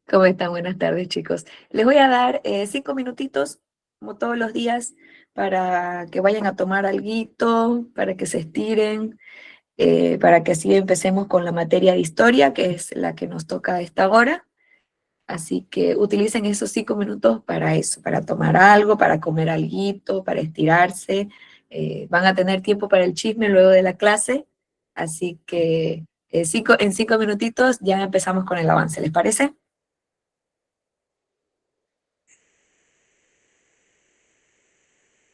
¿Cómo están? Buenas tardes, chicos. Les voy a dar 5 minutitos, como todos los días, para que vayan a tomar alguito, para que se estiren, para que así empecemos con la materia de historia, que es la que nos toca a esta hora. Así que utilicen esos 5 minutos para eso, para tomar algo, para comer alguito, para estirarse. Van a tener tiempo para el chisme luego de la clase, así que en 5 minutitos ya empezamos con el avance, ¿les parece?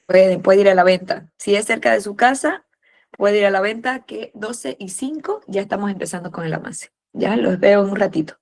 Puede ir a la venta. Si es cerca de su casa, puede ir a la venta que 12:05 ya estamos empezando con el avance. Ya los veo en un ratito.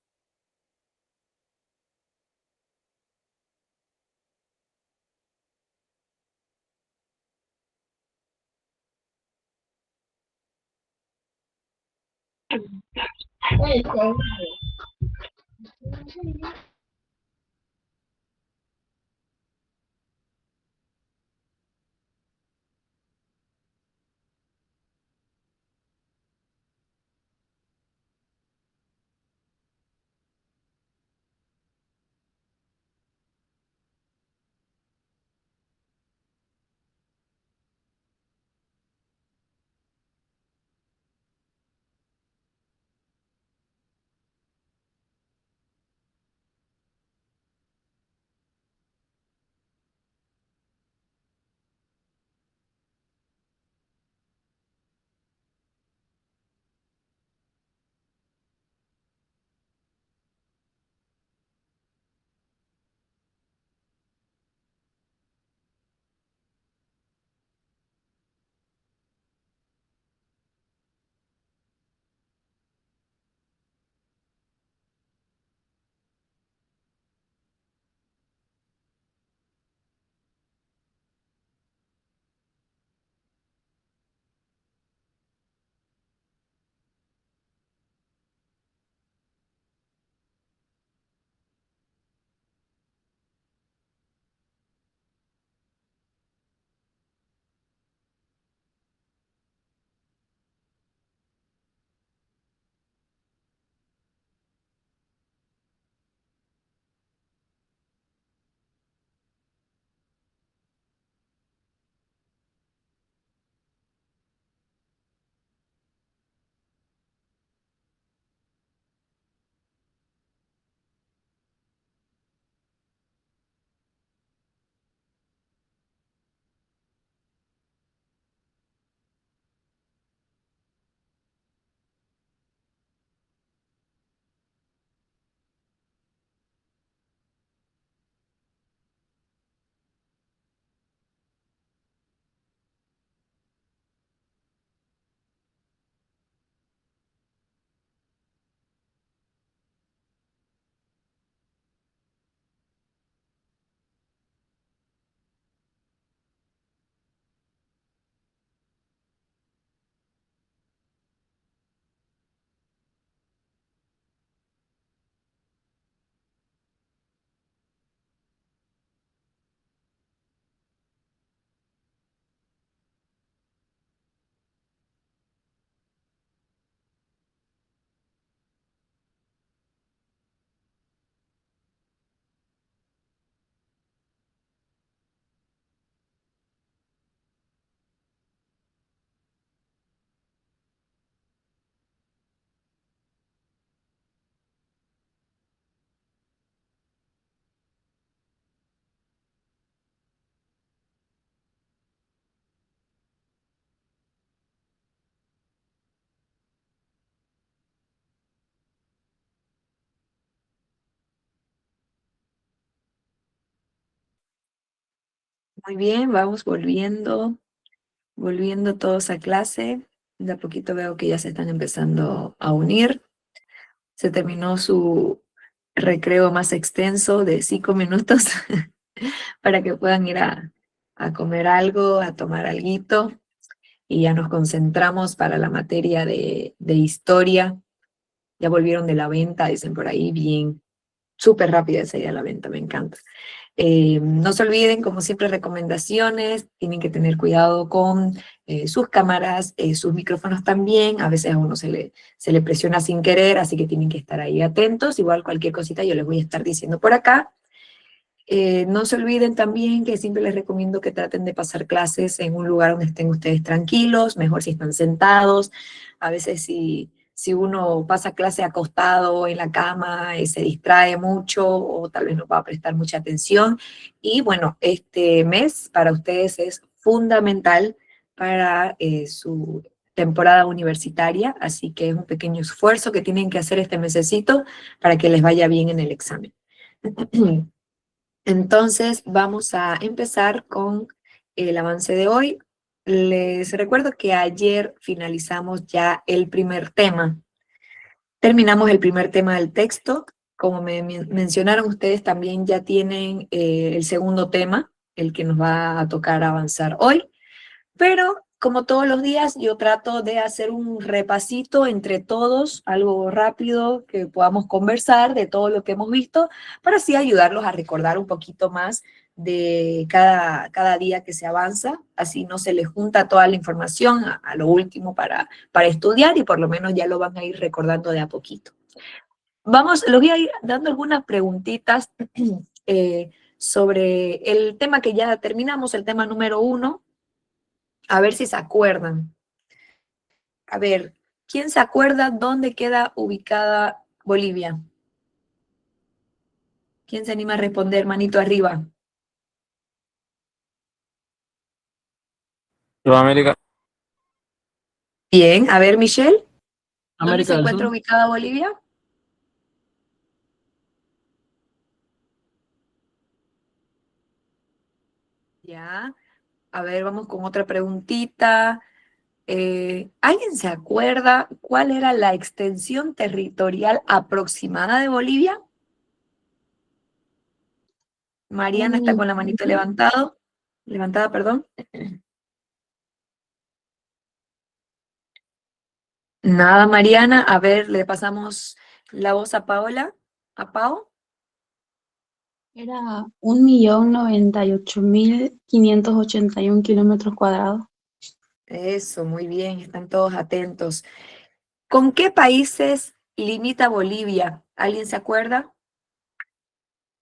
Muy bien, vamos volviendo todos a clase. De a poquito veo que ya se están empezando a unir. Se terminó su recreo más extenso de 5 minutos para que puedan ir a comer algo, a tomar alguito, y ya nos concentramos para la materia de historia. Ya volvieron de la venta, dicen por ahí, bien, súper rápida esa idea de la venta, me encanta. No se olviden, como siempre, recomendaciones, tienen que tener cuidado con sus cámaras, sus micrófonos también, a veces a uno se le presiona sin querer, así que tienen que estar ahí atentos, igual cualquier cosita yo les voy a estar diciendo por acá. No se olviden también que siempre les recomiendo que traten de pasar clases en un lugar donde estén ustedes tranquilos, mejor si están sentados. A veces si uno pasa clase acostado en la cama, se distrae mucho o tal vez no va a prestar mucha atención. Y bueno, este mes para ustedes es fundamental para su temporada universitaria, así que es un pequeño esfuerzo que tienen que hacer este mesecito para que les vaya bien en el examen. Entonces, vamos a empezar con el avance de hoy. Les recuerdo que ayer finalizamos ya el primer tema. Terminamos el primer tema del texto. Como me mencionaron ustedes, también ya tienen el segundo tema, el que nos va a tocar avanzar hoy. Pero como todos los días, yo trato de hacer un repasito entre todos, algo rápido que podamos conversar de todo lo que hemos visto, para así ayudarlos a recordar un poquito más de cada día que se avanza, así no se les junta toda la información a lo último para estudiar y por lo menos ya lo van a ir recordando de a poquito. Vamos, les voy a ir dando algunas preguntitas sobre el tema que ya terminamos, el tema número 1, a ver si se acuerdan. A ver, ¿quién se acuerda dónde queda ubicada Bolivia? ¿Quién se anima a responder? Manito arriba. Sudamérica, Bien, a ver, Michelle, ¿dónde se América del encuentra Sur. ubicada Bolivia? Ya, a ver, vamos con otra preguntita. ¿Alguien se acuerda cuál era la extensión territorial aproximada de Bolivia? Mariana está con la manito levantada, perdón. Nada, Mariana. A ver, le pasamos la voz a Paola. ¿A Pao? Era 1.098.581 kilómetros cuadrados. Eso, muy bien, están todos atentos. ¿Con qué países limita Bolivia? ¿Alguien se acuerda?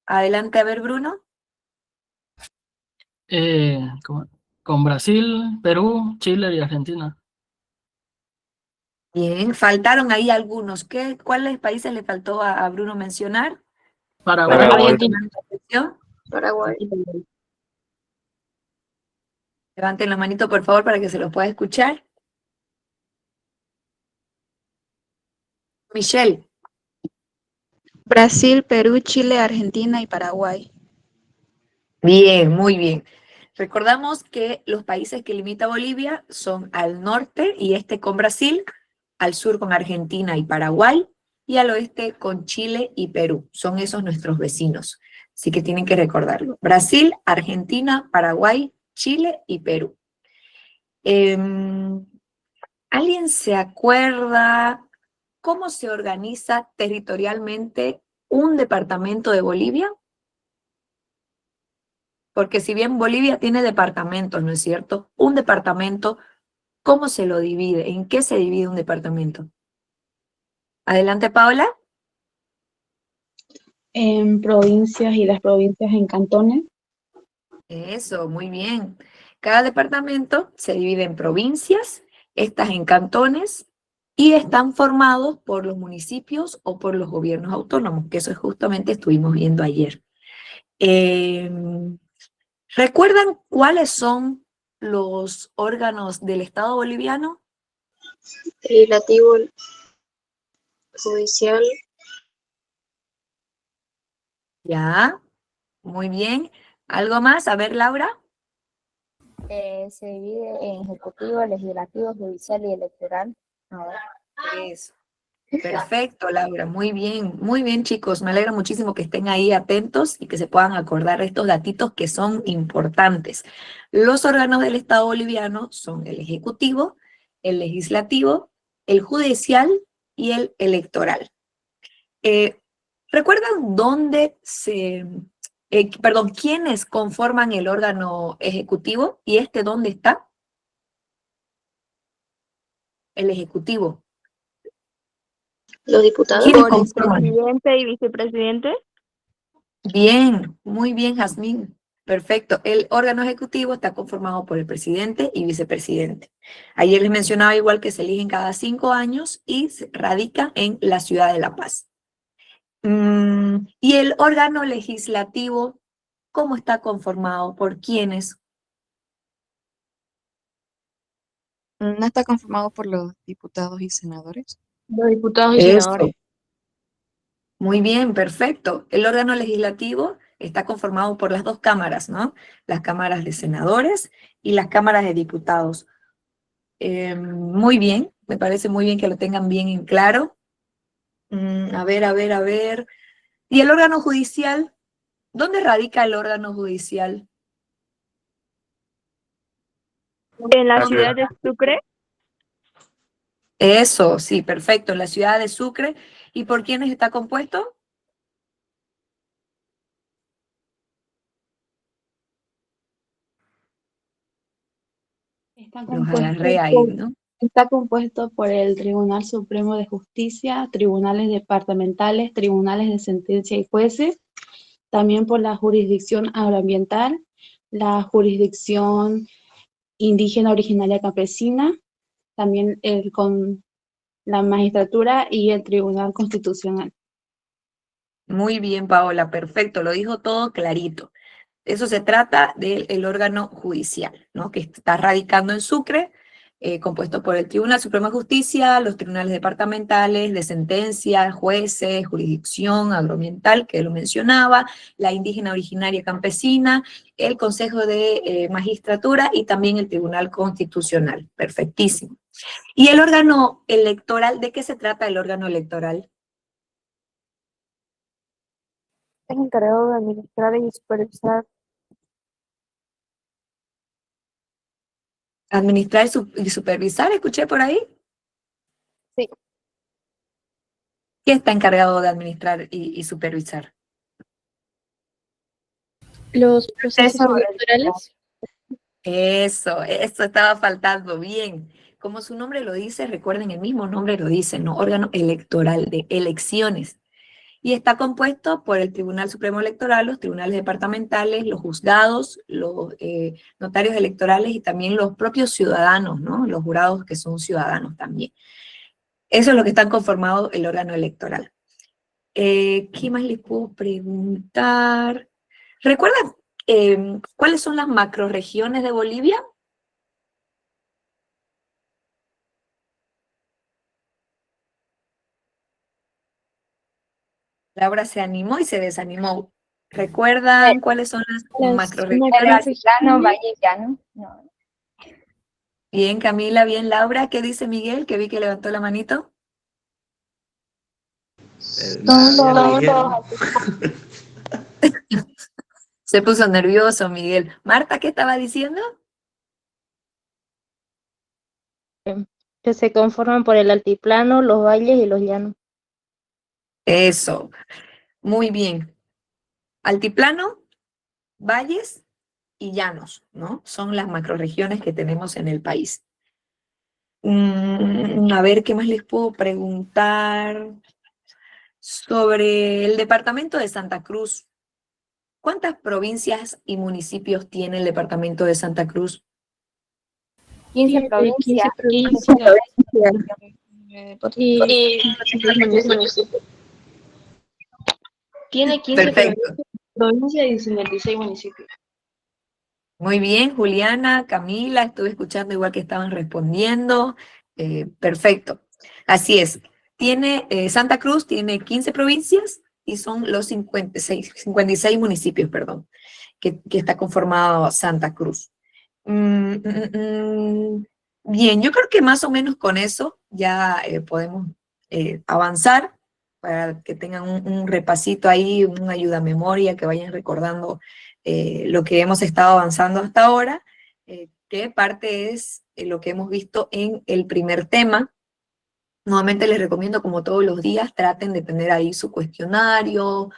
Adelante, a ver, Bruno. Eh, con, con Brasil, Perú, Chile y Argentina. Bien, faltaron ahí algunos. ¿Cuáles países le faltó a Bruno mencionar? Paraguay. Paraguay. Levanten la atención. Paraguay. Levanten la manito, por favor, para que se los pueda escuchar. Michelle. Brasil, Perú, Chile, Argentina y Paraguay. Bien, muy bien. Recordamos que los países que limita Bolivia son al norte y este con Brasil, al sur con Argentina y Paraguay, y al oeste con Chile y Perú. Son esos nuestros vecinos. Así que tienen que recordarlo. Brasil, Argentina, Paraguay, Chile y Perú. ¿Alguien se acuerda cómo se organiza territorialmente un departamento de Bolivia? Porque si bien Bolivia tiene departamentos, ¿no es cierto? Un departamento, ¿cómo se lo divide? ¿En qué se divide un departamento? Adelante, Paola. En provincias y las provincias en cantones. Eso, muy bien. Cada departamento se divide en provincias, estas en cantones, y están formados por los municipios o por los gobiernos autónomos, que eso es justamente estuvimos viendo ayer. ¿Recuerdan cuáles son los órganos del Estado boliviano? Legislativo, judicial, Ya, muy bien. ¿Algo más? A ver, Laura. Se divide en ejecutivo, legislativo, judicial y electoral. A ver. Eso. Perfecto, Laura. Muy bien, chicos. Me alegra muchísimo que estén ahí atentos y que se puedan acordar de estos datitos que son importantes. Los órganos del Estado boliviano son el ejecutivo, el legislativo, el judicial y el electoral. ¿Recuerdan dónde perdón, ¿quiénes conforman el órgano ejecutivo? ¿Y dónde está? El ejecutivo. Los diputados. ¿Quiénes Por el conforman? presidente y vicepresidente. Bien, muy bien, Jazmín. Perfecto. El órgano ejecutivo está conformado por el presidente y vicepresidente. Ayer les mencionaba igual que se eligen cada 5 años y radica en la ciudad de La Paz. Y el órgano legislativo, ¿cómo está conformado? ¿Por quiénes? ¿No está conformado por los diputados y senadores? Los diputados y Eso. senadores. Muy bien, perfecto. El órgano legislativo está conformado por las 2 cámaras, ¿no? Las cámaras de senadores y las cámaras de diputados. Muy bien, me parece muy bien que lo tengan bien en claro. A ver. ¿Y el órgano judicial? ¿Dónde radica el órgano judicial? En la ciudad de Sucre. Eso, sí, perfecto, en la ciudad de Sucre. ¿Y por quiénes está compuesto? Está Los compuesto agarré ahí, ¿no? Está compuesto por el Tribunal Supremo de Justicia, tribunales departamentales, tribunales de sentencia y jueces, también por la jurisdicción agroambiental, la jurisdicción indígena originaria campesina, también con la magistratura y el Tribunal Constitucional. Muy bien, Paola, perfecto, lo dijo todo clarito. Eso se trata del órgano judicial, ¿no? Que está radicando en Sucre, compuesto por el Tribunal Supremo de Justicia, los tribunales departamentales de sentencia, jueces, jurisdicción agroambiental, que lo mencionaba, la indígena originaria campesina, el Consejo de Magistratura y también el Tribunal Constitucional. Perfectísimo. ¿Y el órgano electoral? ¿De qué se trata el órgano electoral? Es encargado de administrar y supervisar. ¿Administrar y supervisar? ¿Escuché por ahí? Sí. ¿Qué está encargado de administrar y supervisar? Los procesos Proceso electorales. Eso estaba faltando, bien. Como su nombre lo dice, recuerden, el mismo nombre lo dice, ¿no? Órgano electoral de elecciones. Y está compuesto por el Tribunal Supremo Electoral, los tribunales departamentales, los juzgados, los notarios electorales y también los propios ciudadanos, ¿no? Los jurados que son ciudadanos también. Eso es lo que está conformado el órgano electoral. ¿Qué más les puedo preguntar? ¿Recuerdan cuáles son las macrorregiones de Bolivia? Laura se animó y se desanimó. ¿Recuerdan cuáles son las macrorregiones? Altiplano, valle llano. No. Bien, Camila, bien, Laura. ¿Qué dice Miguel? Que vi que levantó la manito. Se puso nervioso, Miguel. Marta, ¿qué estaba diciendo? Que se conforman por el altiplano, los valles y los llanos. Eso, muy bien. Altiplano, valles y llanos, ¿no? Son las macrorregiones que tenemos en el país. A ver, ¿qué más les puedo preguntar? Sobre el departamento de Santa Cruz. ¿Cuántas provincias y municipios tiene el departamento de Santa Cruz? 15 15 provincias. provincias Y Tiene 15 Perfecto. provincias y 56 municipios. Muy bien, Juliana, Camila, estuve escuchando igual que estaban respondiendo. Perfecto. Así es. Santa Cruz tiene 15 provincias y son los 56 municipios, perdón, que está conformado Santa Cruz. Bien, yo creo que más o menos con eso ya podemos avanzar para que tengan un repasito ahí, una ayuda a memoria, que vayan recordando lo que hemos estado avanzando hasta ahora, que parte es lo que hemos visto en el primer tema. Nuevamente les recomiendo, como todos los días, traten de tener ahí su cuestionario,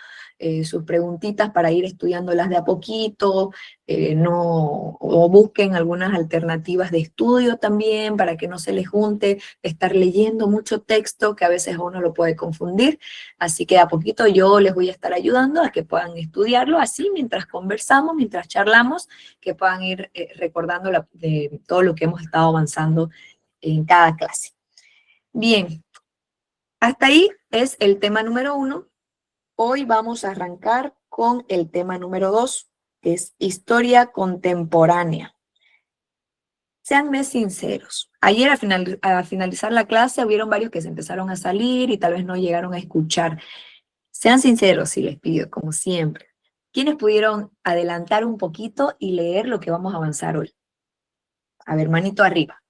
sus preguntitas para ir estudiándolas de a poquito, o busquen algunas alternativas de estudio también para que no se les junte estar leyendo mucho texto que a veces a uno lo puede confundir. Así que de a poquito yo les voy a estar ayudando a que puedan estudiarlo así mientras conversamos, mientras charlamos, que puedan ir recordando de todo lo que hemos estado avanzando en cada clase. Bien, hasta ahí es el tema número 1. Hoy vamos a arrancar con el tema número 2, que es historia contemporánea. Seanme sinceros. Ayer a finalizar la clase hubieron varios que se empezaron a salir y tal vez no llegaron a escuchar. Sean sinceros, si les pido, como siempre. ¿Quiénes pudieron adelantar un poquito y leer lo que vamos a avanzar hoy? A ver, manito arriba.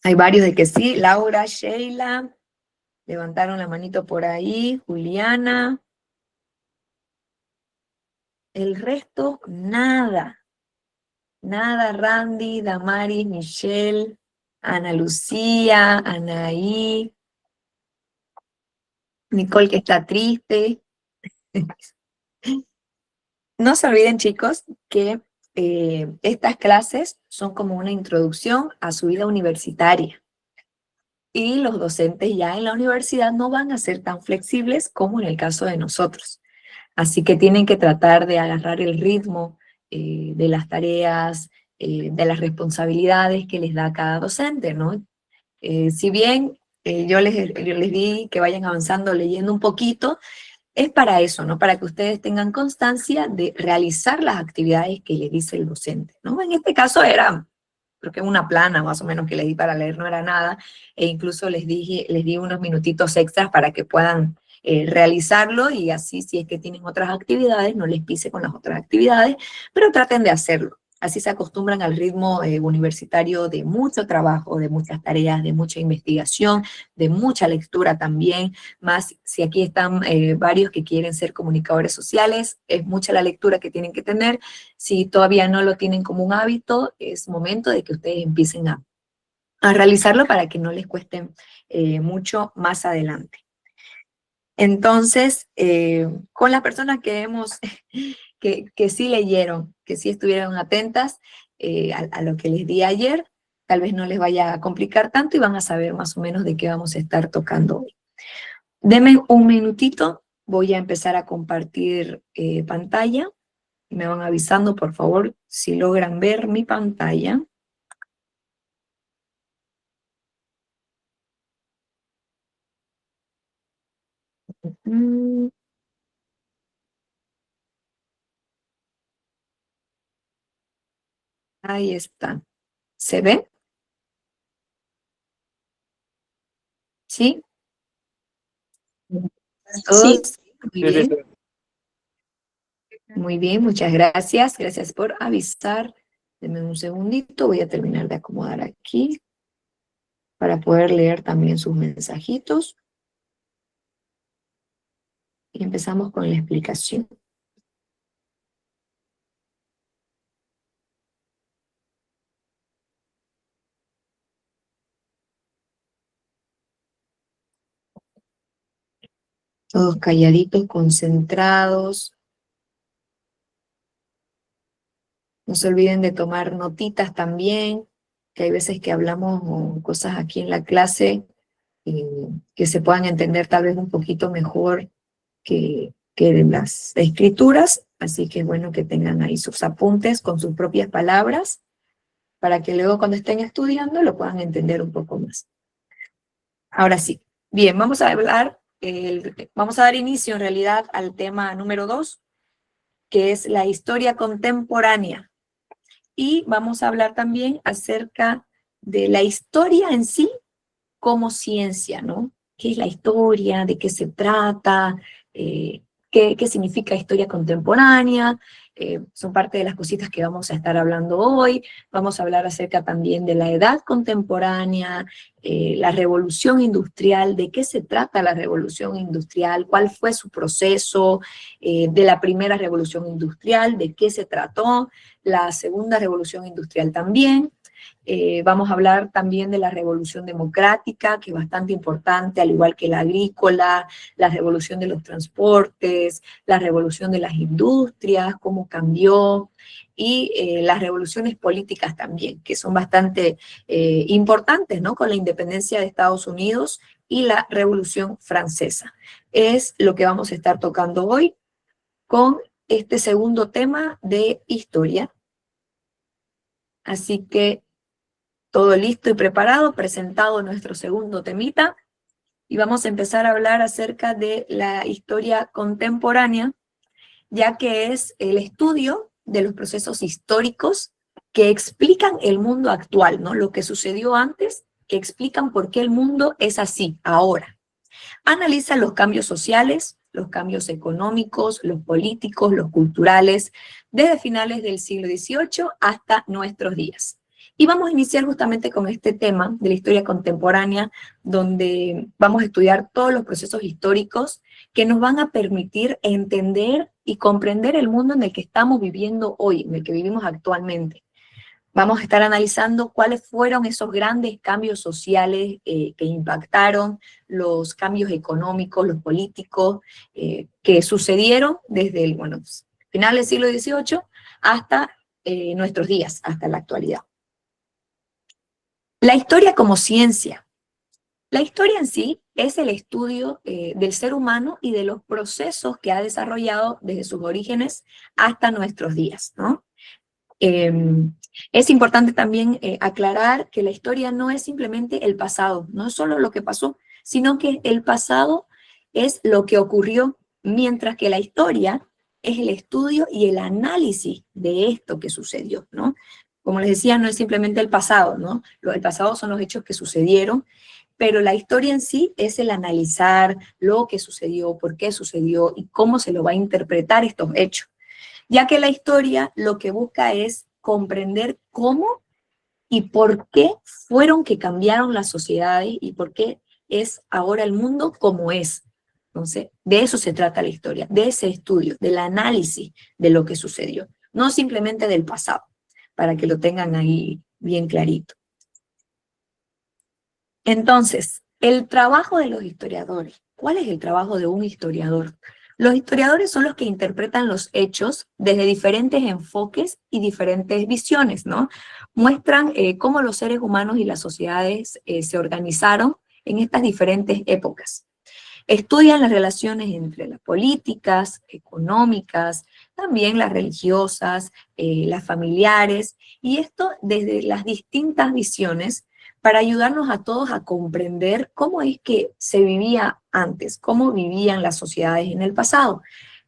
Hay varios de que sí. Laura, Sheila, levantaron la manito por ahí. Juliana. El resto, nada. Nada, Randy, Damaris, Michelle, Ana Lucía, Anaí, Nicole que está triste. No se olviden, chicos, que estas clases son como una introducción a su vida universitaria. Y los docentes ya en la universidad no van a ser tan flexibles como en el caso de nosotros. Así que tienen que tratar de agarrar el ritmo de las tareas, de las responsabilidades que les da cada docente, ¿no? Si bien yo les di que vayan avanzando leyendo un poquito, es para eso, ¿no? Para que ustedes tengan constancia de realizar las actividades que les dice el docente, ¿no? En este caso era, creo que una plana más o menos que les di para leer, no era nada, e incluso les di unos minutitos extras para que puedan realizarlo, y así si es que tienen otras actividades, no les pise con las otras actividades, pero traten de hacerlo. Así se acostumbran al ritmo universitario de mucho trabajo, de muchas tareas, de mucha investigación, de mucha lectura también, más si aquí están varios que quieren ser comunicadores sociales, es mucha la lectura que tienen que tener. Si todavía no lo tienen como un hábito, es momento de que ustedes empiecen a realizarlo para que no les cueste mucho más adelante. Entonces, con las personas que que sí leyeron, que sí estuvieron atentas a lo que les di ayer, tal vez no les vaya a complicar tanto y van a saber más o menos de qué vamos a estar tocando hoy. Denme un minutito, voy a empezar a compartir pantalla. Me van avisando, por favor, si logran ver mi pantalla. Ahí está. ¿Se ve? ¿Sí? Sí. ¿Todos? Muy bien. Muy bien, muchas gracias. Gracias por avisar. Denme un segundito, voy a terminar de acomodar aquí para poder leer también sus mensajitos. Y empezamos con la explicación. Todos calladitos, concentrados. No se olviden de tomar notitas también, que hay veces que hablamos cosas aquí en la clase que se puedan entender tal vez un poquito mejor que en las escrituras, así que es bueno que tengan ahí sus apuntes con sus propias palabras, para que luego cuando estén estudiando lo puedan entender un poco más. Ahora sí, bien, vamos a dar inicio en realidad al tema número 2, que es la historia contemporánea. Y vamos a hablar también acerca de la historia en sí como ciencia, ¿no? ¿Qué es la historia? ¿De qué se trata? ¿Qué significa historia contemporánea? Son parte de las cositas que vamos a estar hablando hoy. Vamos a hablar acerca también de la edad contemporánea, la revolución industrial, de qué se trata la revolución industrial, cuál fue su proceso, de la primera revolución industrial, de qué se trató, la segunda revolución industrial también. Vamos a hablar también de la revolución democrática, que es bastante importante, al igual que la agrícola, la revolución de los transportes, la revolución de las industrias, cómo cambió, y las revoluciones políticas también, que son bastante importantes, ¿no? Con la independencia de Estados Unidos y la Revolución Francesa. Es lo que vamos a estar tocando hoy con este segundo tema de historia. Así que todo listo y preparado, presentado nuestro segundo temita, y vamos a empezar a hablar acerca de la historia contemporánea, ya que es el estudio de los procesos históricos que explican el mundo actual, ¿no? Lo que sucedió antes, que explican por qué el mundo es así ahora. Analiza los cambios sociales, los cambios económicos, los políticos, los culturales, desde finales del siglo XVIII hasta nuestros días. Y vamos a iniciar justamente con este tema de la historia contemporánea, donde vamos a estudiar todos los procesos históricos que nos van a permitir entender y comprender el mundo en el que estamos viviendo hoy, en el que vivimos actualmente. Vamos a estar analizando cuáles fueron esos grandes cambios sociales que impactaron, los cambios económicos, los políticos, que sucedieron desde el final del siglo XVIII hasta nuestros días, hasta la actualidad. La historia como ciencia. La historia en sí es el estudio del ser humano y de los procesos que ha desarrollado desde sus orígenes hasta nuestros días, ¿no? Es importante también aclarar que la historia no es simplemente el pasado, no es solo lo que pasó, sino que el pasado es lo que ocurrió, mientras que la historia es el estudio y el análisis de esto que sucedió, ¿no? Como les decía, no es simplemente el pasado, ¿no? El pasado son los hechos que sucedieron, pero la historia en sí es el analizar lo que sucedió, por qué sucedió y cómo se lo va a interpretar estos hechos. Ya que la historia lo que busca es comprender cómo y por qué fueron que cambiaron las sociedades y por qué es ahora el mundo como es. Entonces, de eso se trata la historia, de ese estudio, del análisis de lo que sucedió, no simplemente del pasado, para que lo tengan ahí bien clarito. Entonces, el trabajo de los historiadores. ¿Cuál es el trabajo de un historiador? Los historiadores son los que interpretan los hechos desde diferentes enfoques y diferentes visiones, ¿no? Muestran cómo los seres humanos y las sociedades se organizaron en estas diferentes épocas. Estudian las relaciones entre las políticas, económicas, también las religiosas, las familiares, y esto desde las distintas visiones para ayudarnos a todos a comprender cómo es que se vivía antes, cómo vivían las sociedades en el pasado.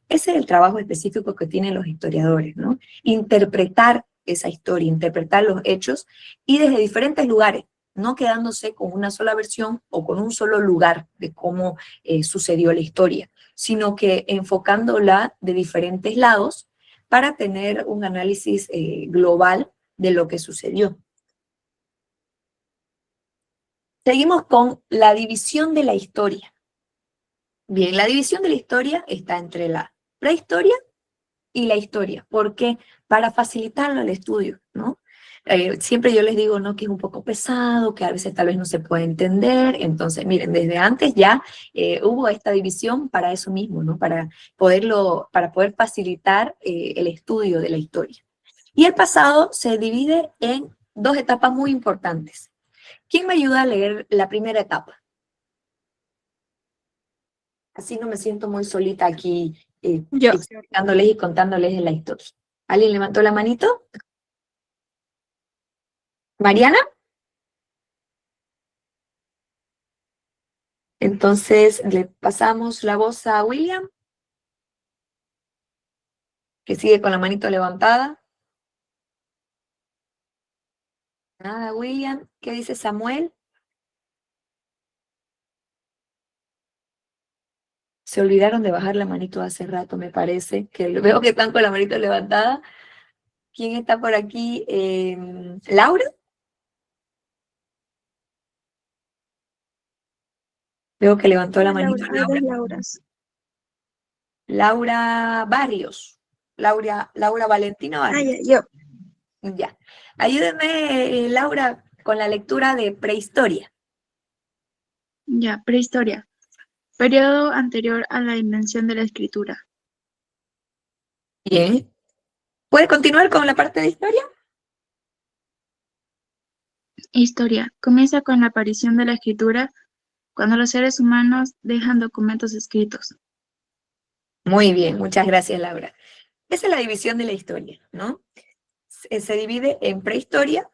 Ese es el trabajo específico que tienen los historiadores, ¿no? Interpretar esa historia, interpretar los hechos y desde diferentes lugares, no quedándose con una sola versión o con un solo lugar de cómo sucedió la historia, sino que enfocándola de diferentes lados para tener un análisis global de lo que sucedió. Seguimos con la división de la historia. Bien, la división de la historia está entre la prehistoria y la historia. ¿Por qué? Para facilitarlo al estudio, ¿no? Siempre yo les digo, ¿no?, que es un poco pesado, que a veces tal vez no se puede entender. Entonces, miren, desde antes ya hubo esta división para eso mismo, ¿no? Para poder facilitar el estudio de la historia. Y el pasado se divide en dos etapas muy importantes. ¿Quién me ayuda a leer la primera etapa? Así no me siento muy solita aquí Yo. explicándoles y contándoles de la historia. ¿Alguien levantó la manito? ¿Mariana? Entonces le pasamos la voz a William, que sigue con la manito levantada. Nada, William. ¿Qué dice Samuel? Se olvidaron de bajar la manito hace rato, me parece, que veo que están con la manito levantada. ¿Quién está por aquí? ¿Laura? Veo que levantó la manito Laura. Laura Barrios. Laura Valentina Barrios. yo. Ya. Ayúdeme, Laura, con la lectura de prehistoria. Ya, prehistoria. Periodo anterior a la invención de la escritura. Bien. ¿Puede continuar con la parte de historia? Historia. Comienza con la aparición de la escritura cuando los seres humanos dejan documentos escritos. Muy bien, muchas gracias, Laura. Esa es la división de la historia, ¿no? Se divide en prehistoria,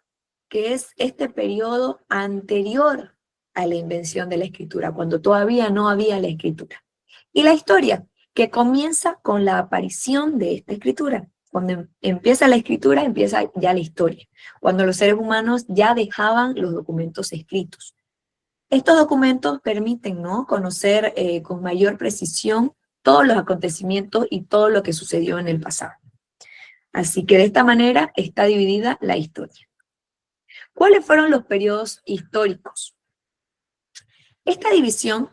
que es este periodo anterior a la invención de la escritura, cuando todavía no había la escritura. Y la historia, que comienza con la aparición de esta escritura. Cuando empieza la escritura, empieza ya la historia. Cuando los seres humanos ya dejaban los documentos escritos. Estos documentos permiten, ¿no?, conocer con mayor precisión todos los acontecimientos y todo lo que sucedió en el pasado. Así que de esta manera está dividida la historia. ¿Cuáles fueron los periodos históricos? Esta división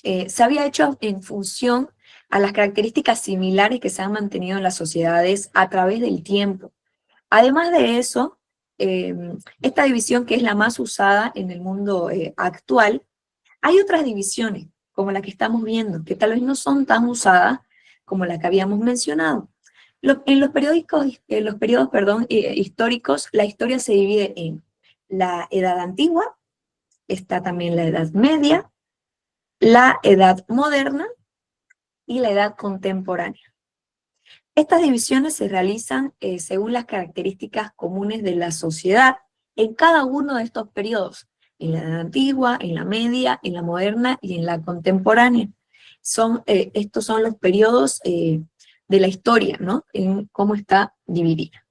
se había hecho en función a las características similares que se han mantenido en las sociedades a través del tiempo. Además de eso, esta división, que es la más usada en el mundo actual, hay otras divisiones, como la que estamos viendo, que tal vez no son tan usadas como la que habíamos mencionado. En los periodos históricos, la historia se divide en la Edad Antigua, está también la Edad Media, la Edad Moderna y la Edad Contemporánea. Estas divisiones se realizan según las características comunes de la sociedad en cada uno de estos periodos, en la Edad Antigua, en la Media, en la Moderna y en la Contemporánea. Estos son los periodos de la historia, ¿no?, en cómo está dividida.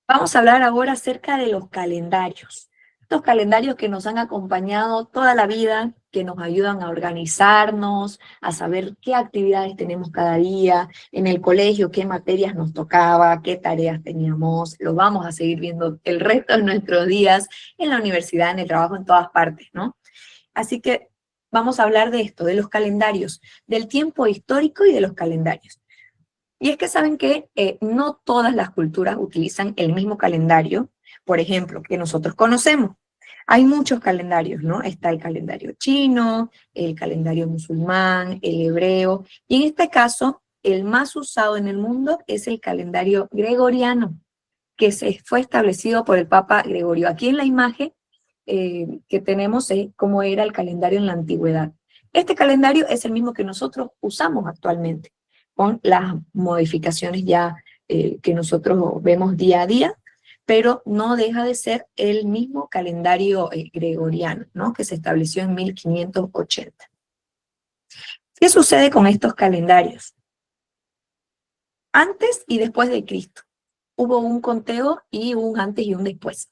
Vamos a hablar ahora acerca de los calendarios. Estos calendarios que nos han acompañado toda la vida, que nos ayudan a organizarnos, a saber qué actividades tenemos cada día, en el colegio, qué materias nos tocaba, qué tareas teníamos, lo vamos a seguir viendo el resto de nuestros días, en la universidad, en el trabajo, en todas partes, ¿no? Así que vamos a hablar de esto, de los calendarios, del tiempo histórico y de los calendarios. Y es que saben que no todas las culturas utilizan el mismo calendario, por ejemplo, que nosotros conocemos. Hay muchos calendarios, ¿no? Está el calendario chino, el calendario musulmán, el hebreo, y en este caso, el más usado en el mundo es el calendario gregoriano, que fue establecido por el Papa Gregorio. Aquí en la imagen que tenemos es cómo era el calendario en la antigüedad. Este calendario es el mismo que nosotros usamos actualmente, con las modificaciones ya que nosotros vemos día a día, pero no deja de ser el mismo calendario gregoriano, ¿no?, que se estableció en 1580. ¿Qué sucede con estos calendarios? Antes y después de Cristo hubo un conteo y un antes y un después,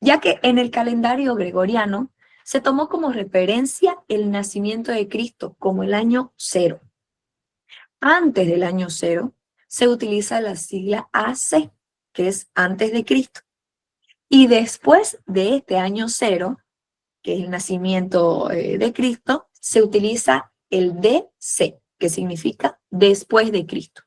ya que en el calendario gregoriano se tomó como referencia el nacimiento de Cristo como el año 0. Antes del año 0 se utiliza la sigla AC, que es antes de Cristo. Y después de este año 0, que es el nacimiento de Cristo, se utiliza el DC, que significa después de Cristo.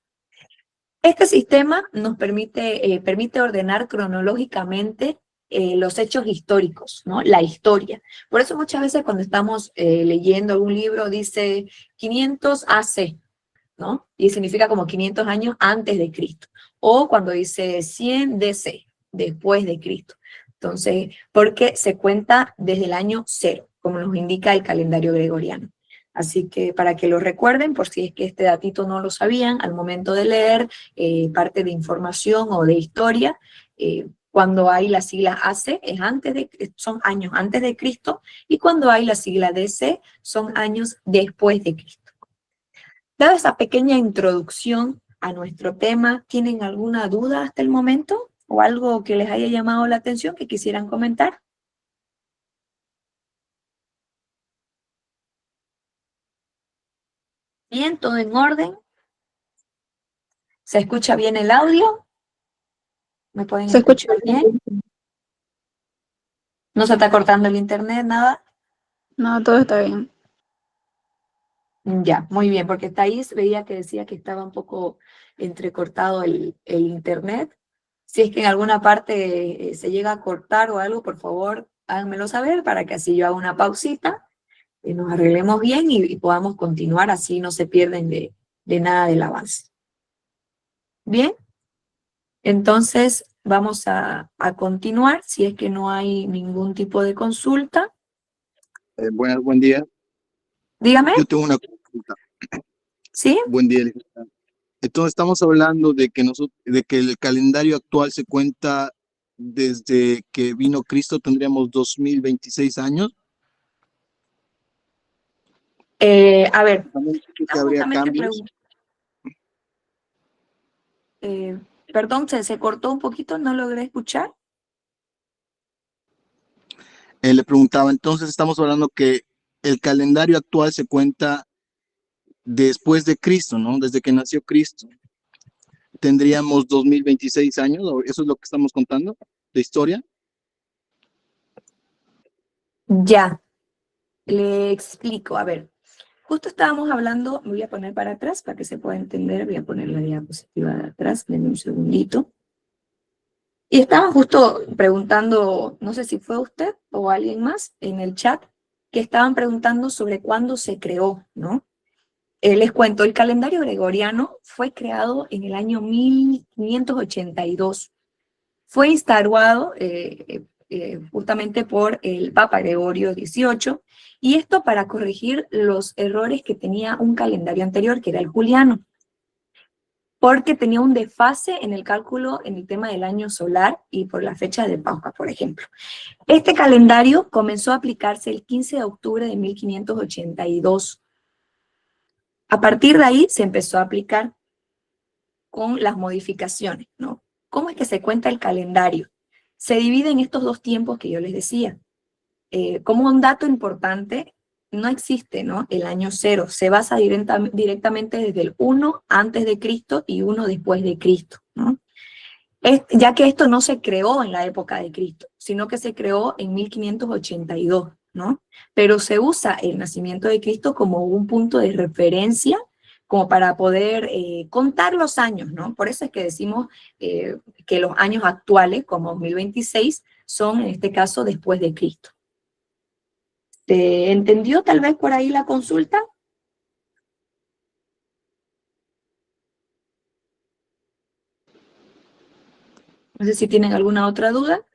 Este sistema nos permite ordenar cronológicamente los hechos históricos, ¿no?, la historia. Por eso muchas veces cuando estamos leyendo algún libro dice 500 AC, ¿no? Y significa como 500 años antes de Cristo. O cuando dice 100 DC, después de Cristo. Entonces, porque se cuenta desde el año 0, como nos indica el calendario gregoriano. Así que para que lo recuerden, por si es que este datito no lo sabían, al momento de leer parte de información o de historia, cuando hay la sigla AC son años antes de Cristo, y cuando hay la sigla DC son años después de Cristo. Dada esa pequeña introducción a nuestro tema, ¿tienen alguna duda hasta el momento? ¿O algo que les haya llamado la atención que quisieran comentar? Bien, todo en orden. ¿Se escucha bien el audio? ¿Me pueden Se escucha escuchar bien? ¿No se está cortando el internet, nada? No, todo está bien. Ya, muy bien, porque hasta ahí veía que decía que estaba un poco entrecortado el internet. Si es que en alguna parte se llega a cortar o algo, por favor, háganmelo saber para que así yo haga una pausita y nos arreglemos bien y podamos continuar, así no se pierden de nada del avance. Bien, entonces vamos a continuar, si es que no hay ningún tipo de consulta. Buen día. Dígame, Yo tengo una consulta. ¿sí? Buen día, licenciada. Entonces estamos hablando de que el calendario actual se cuenta desde que vino Cristo, tendríamos 2026 años. A ver, También dice que estamos habría justamente cambios. perdón, se cortó un poquito, no logré escuchar. Le preguntaba, entonces estamos hablando que el calendario actual se cuenta después de Cristo, ¿no? Desde que nació Cristo. Tendríamos 2026 años, ¿o eso es lo que estamos contando de historia? Ya, le explico. A ver, justo estábamos hablando, me voy a poner para atrás para que se pueda entender, voy a poner la diapositiva de atrás, denme un segundito. Y estaban justo preguntando, no sé si fue usted o alguien más en el chat, que estaban preguntando sobre cuándo se creó, ¿no? Les cuento, el calendario gregoriano fue creado en el año 1582. Fue instaurado justamente por el Papa Gregorio XVIII, y esto para corregir los errores que tenía un calendario anterior, que era el juliano, porque tenía un desfase en el cálculo en el tema del año solar y por la fecha de Pascua, por ejemplo. Este calendario comenzó a aplicarse el 15 de octubre de 1582. A partir de ahí se empezó a aplicar con las modificaciones, ¿no? ¿Cómo es que se cuenta el calendario? Se divide en estos dos tiempos que yo les decía. Como un dato importante, no existe, ¿no?, el año cero. Se basa directamente desde el 1 antes de Cristo y 1 después de Cristo, ¿no? Ya que esto no se creó en la época de Cristo, sino que se creó en 1582, ¿no? Pero se usa el nacimiento de Cristo como un punto de referencia, como para poder contar los años, ¿no? Por eso es que decimos que los años actuales, como 2026, son en este caso después de Cristo. ¿Se entendió tal vez por ahí la consulta? No sé si tienen alguna otra duda.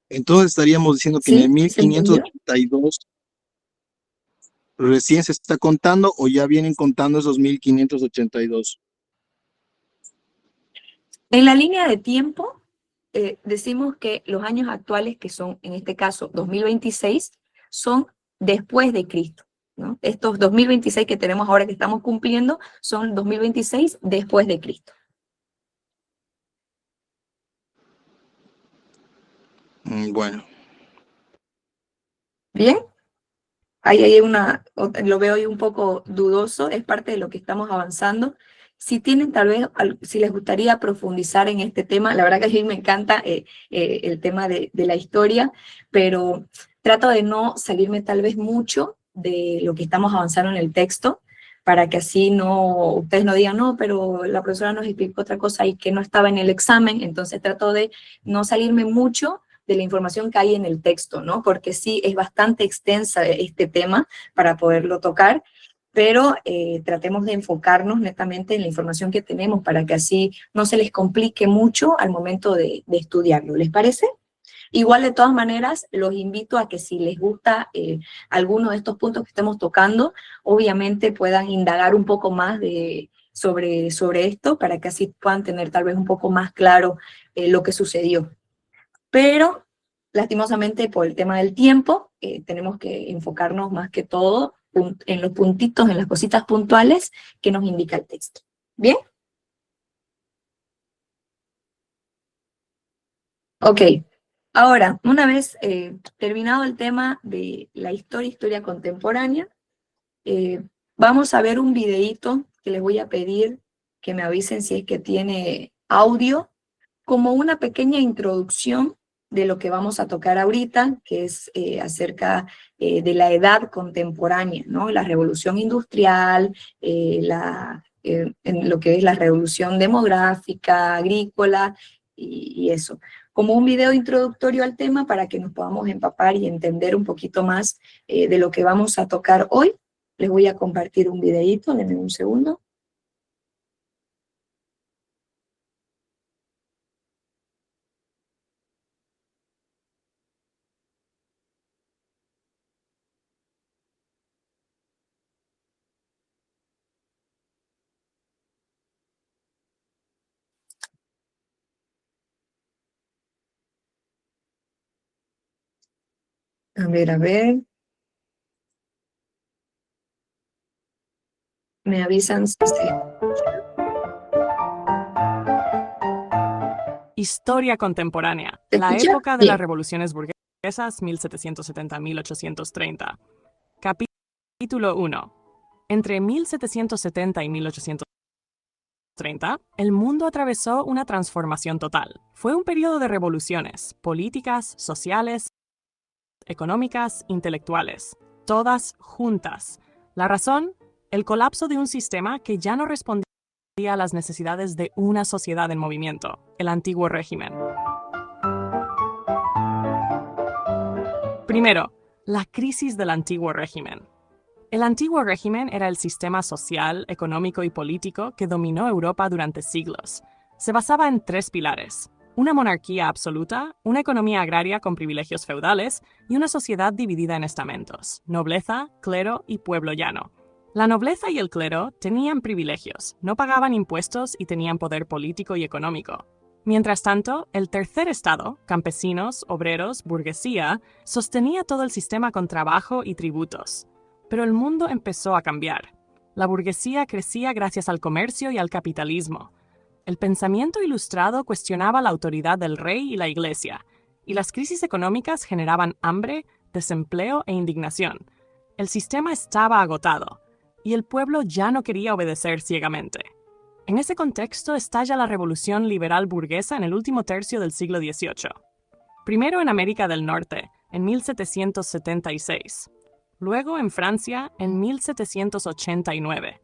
Entonces estaríamos diciendo que en el ¿Sí? ¿Se entendió? 1582 recién se está contando, o ya vienen contando esos 1582. En la línea de tiempo, decimos que los años actuales, que son en este caso 2026, son después de Cristo, ¿no? Estos 2026 que tenemos ahora que estamos cumpliendo son 2026 después de Cristo. Bueno. ¿Bien? Ahí hay lo veo ahí un poco dudoso, es parte de lo que estamos avanzando. Si tienen tal vez, si les gustaría profundizar en este tema, la verdad que a mí me encanta el tema de la historia, pero trato de no salirme tal vez mucho de lo que estamos avanzando en el texto, para que así ustedes no digan, no, pero la profesora nos explicó otra cosa y que no estaba en el examen. Entonces trato de no salirme mucho de la información que hay en el texto, ¿no? Porque sí es bastante extensa este tema para poderlo tocar, pero tratemos de enfocarnos netamente en la información que tenemos para que así no se les complique mucho al momento de estudiarlo. ¿Les parece? Igual, de todas maneras, los invito a que si les gusta alguno de estos puntos que estemos tocando, obviamente puedan indagar un poco más sobre esto, para que así puedan tener tal vez un poco más claro lo que sucedió. Pero, lastimosamente, por el tema del tiempo, tenemos que enfocarnos más que todo en los puntitos, en las cositas puntuales que nos indica el texto. ¿Bien? Ok. Ahora, una vez terminado el tema de la historia contemporánea, vamos a ver un videíto que les voy a pedir que me avisen si es que tiene audio, como una pequeña introducción de lo que vamos a tocar ahorita, que es acerca de la edad contemporánea, ¿no? La revolución industrial, en lo que es la revolución demográfica, agrícola y eso. Como un video introductorio al tema para que nos podamos empapar y entender un poquito más de lo que vamos a tocar hoy. Les voy a compartir un videíto, denme un segundo. A ver. Me avisan si Historia contemporánea. ¿Se La escucha? época de las Bien. revoluciones burguesas 1770-1830. Capítulo 1. Entre 1770 y 1830, el mundo atravesó una transformación total. Fue un periodo de revoluciones políticas, sociales, económicas, intelectuales, todas juntas. La razón, el colapso de un sistema que ya no respondía a las necesidades de una sociedad en movimiento, el antiguo régimen. Primero, la crisis del antiguo régimen. El antiguo régimen era el sistema social, económico y político que dominó Europa durante siglos. Se basaba en tres pilares: una monarquía absoluta, una economía agraria con privilegios feudales y una sociedad dividida en estamentos: nobleza, clero y pueblo llano. La nobleza y el clero tenían privilegios, no pagaban impuestos y tenían poder político y económico. Mientras tanto, el tercer estado, campesinos, obreros, burguesía, sostenía todo el sistema con trabajo y tributos. Pero el mundo empezó a cambiar. La burguesía crecía gracias al comercio y al capitalismo. El pensamiento ilustrado cuestionaba la autoridad del rey y la iglesia, y las crisis económicas generaban hambre, desempleo e indignación. El sistema estaba agotado, y el pueblo ya no quería obedecer ciegamente. En ese contexto estalla la revolución liberal burguesa en el último tercio del siglo XVIII. Primero en América del Norte, en 1776. Luego en Francia, en 1789.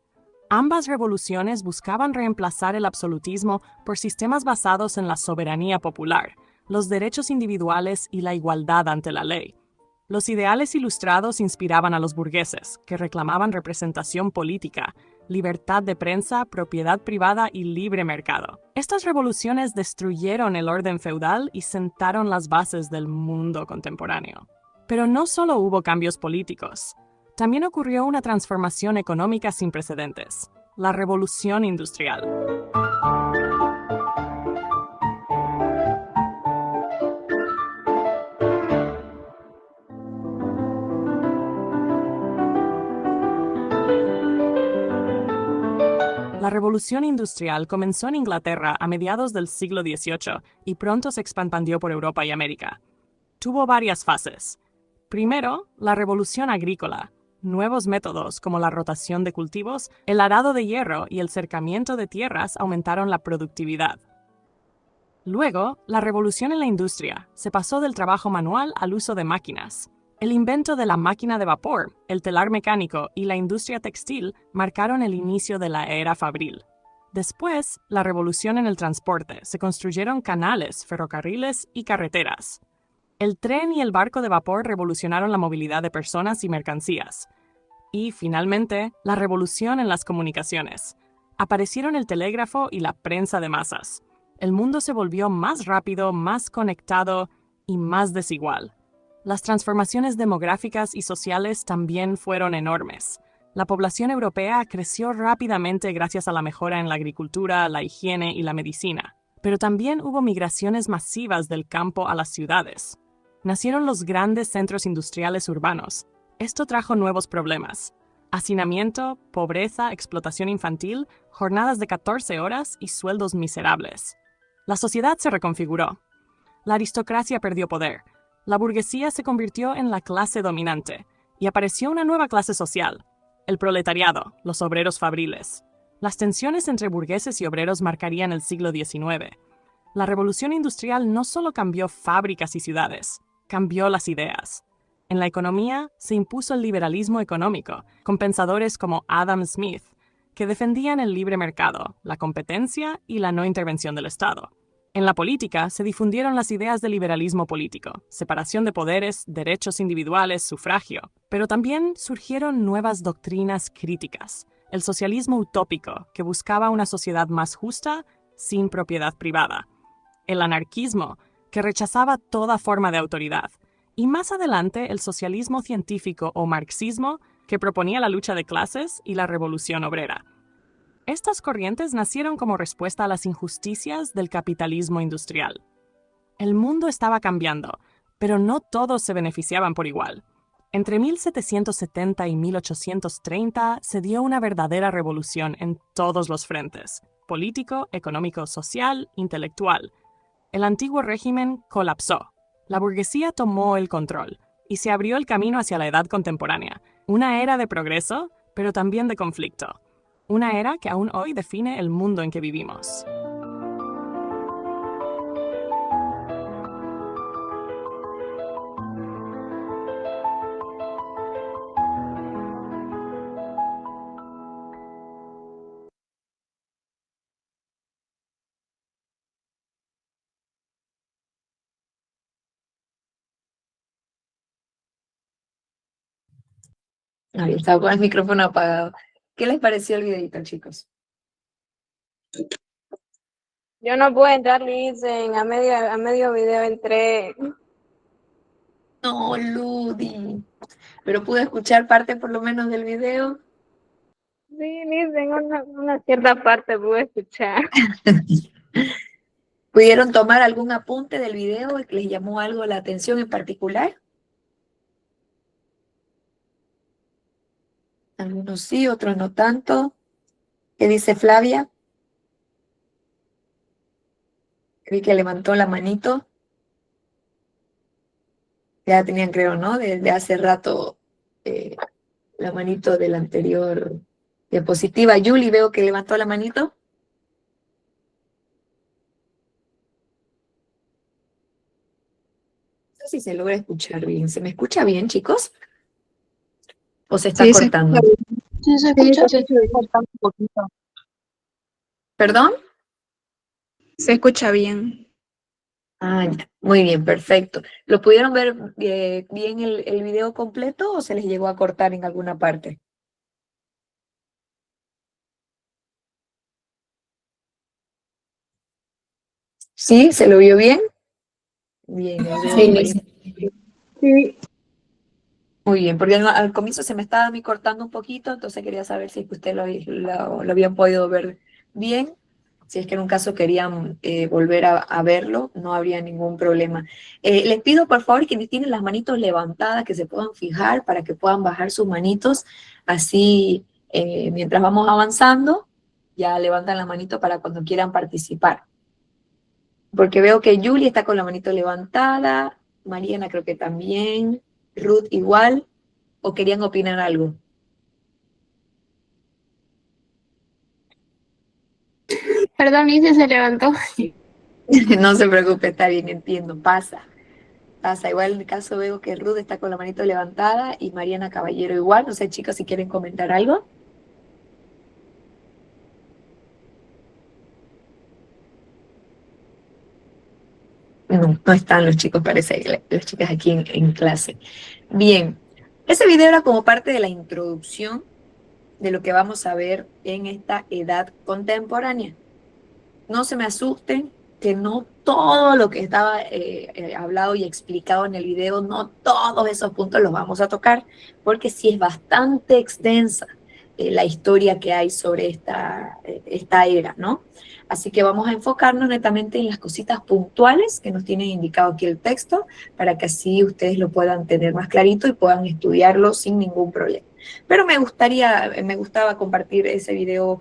Ambas revoluciones buscaban reemplazar el absolutismo por sistemas basados en la soberanía popular, los derechos individuales y la igualdad ante la ley. Los ideales ilustrados inspiraban a los burgueses, que reclamaban representación política, libertad de prensa, propiedad privada y libre mercado. Estas revoluciones destruyeron el orden feudal y sentaron las bases del mundo contemporáneo. Pero no solo hubo cambios políticos, también ocurrió una transformación económica sin precedentes: la revolución industrial. La revolución industrial comenzó en Inglaterra a mediados del siglo XVIII y pronto se expandió por Europa y América. Tuvo varias fases. Primero, la revolución agrícola. Nuevos métodos como la rotación de cultivos, el arado de hierro y el cercamiento de tierras aumentaron la productividad. Luego, la revolución en la industria. Se pasó del trabajo manual al uso de máquinas. El invento de la máquina de vapor, el telar mecánico y la industria textil marcaron el inicio de la era fabril. Después, la revolución en el transporte. Se construyeron canales, ferrocarriles y carreteras. El tren y el barco de vapor revolucionaron la movilidad de personas y mercancías. Y, finalmente, la revolución en las comunicaciones. Aparecieron el telégrafo y la prensa de masas. El mundo se volvió más rápido, más conectado y más desigual. Las transformaciones demográficas y sociales también fueron enormes. La población europea creció rápidamente gracias a la mejora en la agricultura, la higiene y la medicina. Pero también hubo migraciones masivas del campo a las ciudades. Nacieron los grandes centros industriales urbanos. Esto trajo nuevos problemas: hacinamiento, pobreza, explotación infantil, jornadas de 14 horas y sueldos miserables. La sociedad se reconfiguró. La aristocracia perdió poder. La burguesía se convirtió en la clase dominante y apareció una nueva clase social: el proletariado, los obreros fabriles. Las tensiones entre burgueses y obreros marcarían el siglo XIX. La revolución industrial no solo cambió fábricas y ciudades, cambió las ideas. En la economía se impuso el liberalismo económico, con pensadores como Adam Smith, que defendían el libre mercado, la competencia y la no intervención del Estado. En la política se difundieron las ideas del liberalismo político, separación de poderes, derechos individuales, sufragio, pero también surgieron nuevas doctrinas críticas. El socialismo utópico, que buscaba una sociedad más justa, sin propiedad privada. El anarquismo, que rechazaba toda forma de autoridad. Y más adelante el socialismo científico o marxismo, que proponía la lucha de clases y la revolución obrera. Estas corrientes nacieron como respuesta a las injusticias del capitalismo industrial. El mundo estaba cambiando, pero no todos se beneficiaban por igual. Entre 1770 y 1830 se dio una verdadera revolución en todos los frentes: político, económico, social, intelectual. El antiguo régimen colapsó. La burguesía tomó el control y se abrió el camino hacia la edad contemporánea, una era de progreso, pero también de conflicto. Una era que aún hoy define el mundo en que vivimos. Ahí estaba con el micrófono apagado. ¿Qué les pareció el videito, chicos? Yo no puedo entrar, Listen, a medio video entré. No, Ludi. Pero pude escuchar parte por lo menos del video. Sí, Listen, una cierta parte pude escuchar. ¿Pudieron tomar algún apunte del video que les llamó algo la atención en particular? Algunos sí, otros no tanto. ¿Qué dice Flavia? Vi que levantó la manito. Ya tenían, creo, ¿no? Desde hace rato la manito de la anterior diapositiva. Yuli, veo que levantó la manito. No sé si se logra escuchar bien. ¿Se me escucha bien, chicos? ¿O se está Sí, cortando? Sí, se escucha. Sí, estoy cortando un poquito. ¿Perdón? Se escucha bien. Ah, ya. Muy bien, perfecto. ¿Lo pudieron ver bien el video completo o se les llegó a cortar en alguna parte? ¿Sí? ¿Se lo vio bien? Bien, el video Sí, bien. Sí. Muy bien, porque al comienzo se me estaba a mí cortando un poquito, entonces quería saber si es que ustedes lo habían podido ver bien. Si es que en un caso querían volver a verlo, no habría ningún problema. Les pido por favor quienes tienen las manitos levantadas que se puedan fijar para que puedan bajar sus manitos. Así, mientras vamos avanzando, ya levantan la manito para cuando quieran participar. Porque veo que Julie está con la manito levantada, Mariana creo que también, Ruth igual, o querían opinar algo. Perdón, Lice se levantó. No se preocupe, está bien, entiendo, pasa. Igual en el caso veo que Ruth está con la manito levantada y Mariana Caballero igual. No sé, chicos, si quieren comentar algo. No están los chicos, parece, las chicas aquí en clase. Bien, ese video era como parte de la introducción de lo que vamos a ver en esta edad contemporánea. No se me asusten, que no todo lo que estaba hablado y explicado en el video, no todos esos puntos los vamos a tocar, porque sí es bastante extensa la historia que hay sobre esta era, ¿no? Así que vamos a enfocarnos netamente en las cositas puntuales que nos tiene indicado aquí el texto, para que así ustedes lo puedan tener más clarito y puedan estudiarlo sin ningún problema. Pero me gustaba compartir ese video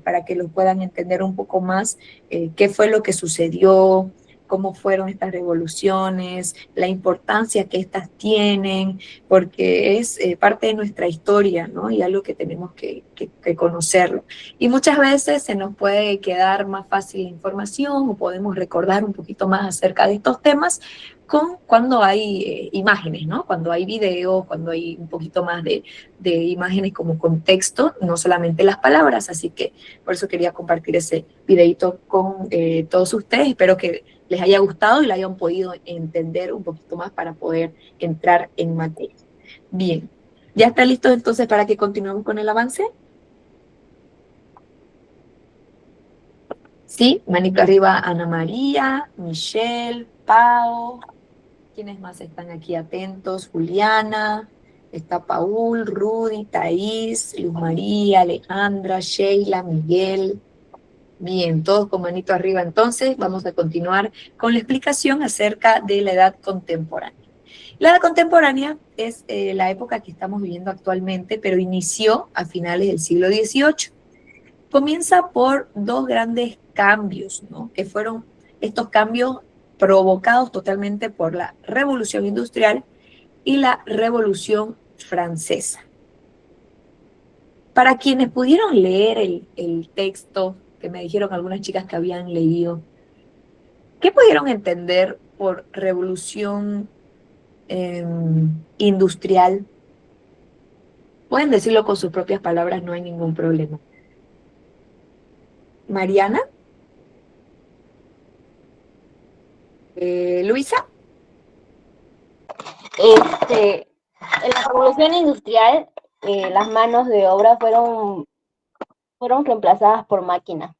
para que lo puedan entender un poco más, qué fue lo que sucedió, cómo fueron estas revoluciones, la importancia que estas tienen, porque es parte de nuestra historia, ¿no? Y algo que tenemos que conocerlo. Y muchas veces se nos puede quedar más fácil la información o podemos recordar un poquito más acerca de estos temas cuando hay imágenes, ¿no? Cuando hay videos, cuando hay un poquito más de imágenes como contexto, no solamente las palabras, así que por eso quería compartir ese videito con todos ustedes. Espero que les haya gustado y lo hayan podido entender un poquito más para poder entrar en materia. Bien, ¿ya está listo entonces para que continuemos con el avance? Sí, manito arriba Ana María, Michelle, Pau. ¿Quiénes más están aquí atentos? Juliana, está Paul, Rudy, Thaís, Luz María, Alejandra, Sheila, Miguel. Bien, todos con manito arriba. Entonces vamos a continuar con la explicación acerca de la edad contemporánea. La edad contemporánea es la época que estamos viviendo actualmente, pero inició a finales del siglo XVIII. Comienza por dos grandes cambios, ¿no? Que fueron estos cambios provocados totalmente por la Revolución Industrial y la Revolución Francesa. Para quienes pudieron leer el texto, que me dijeron algunas chicas que habían leído, ¿qué pudieron entender por revolución industrial? Pueden decirlo con sus propias palabras, no hay ningún problema. Mariana. Luisa. En la revolución industrial, las manos de obra fueron reemplazadas por máquinas,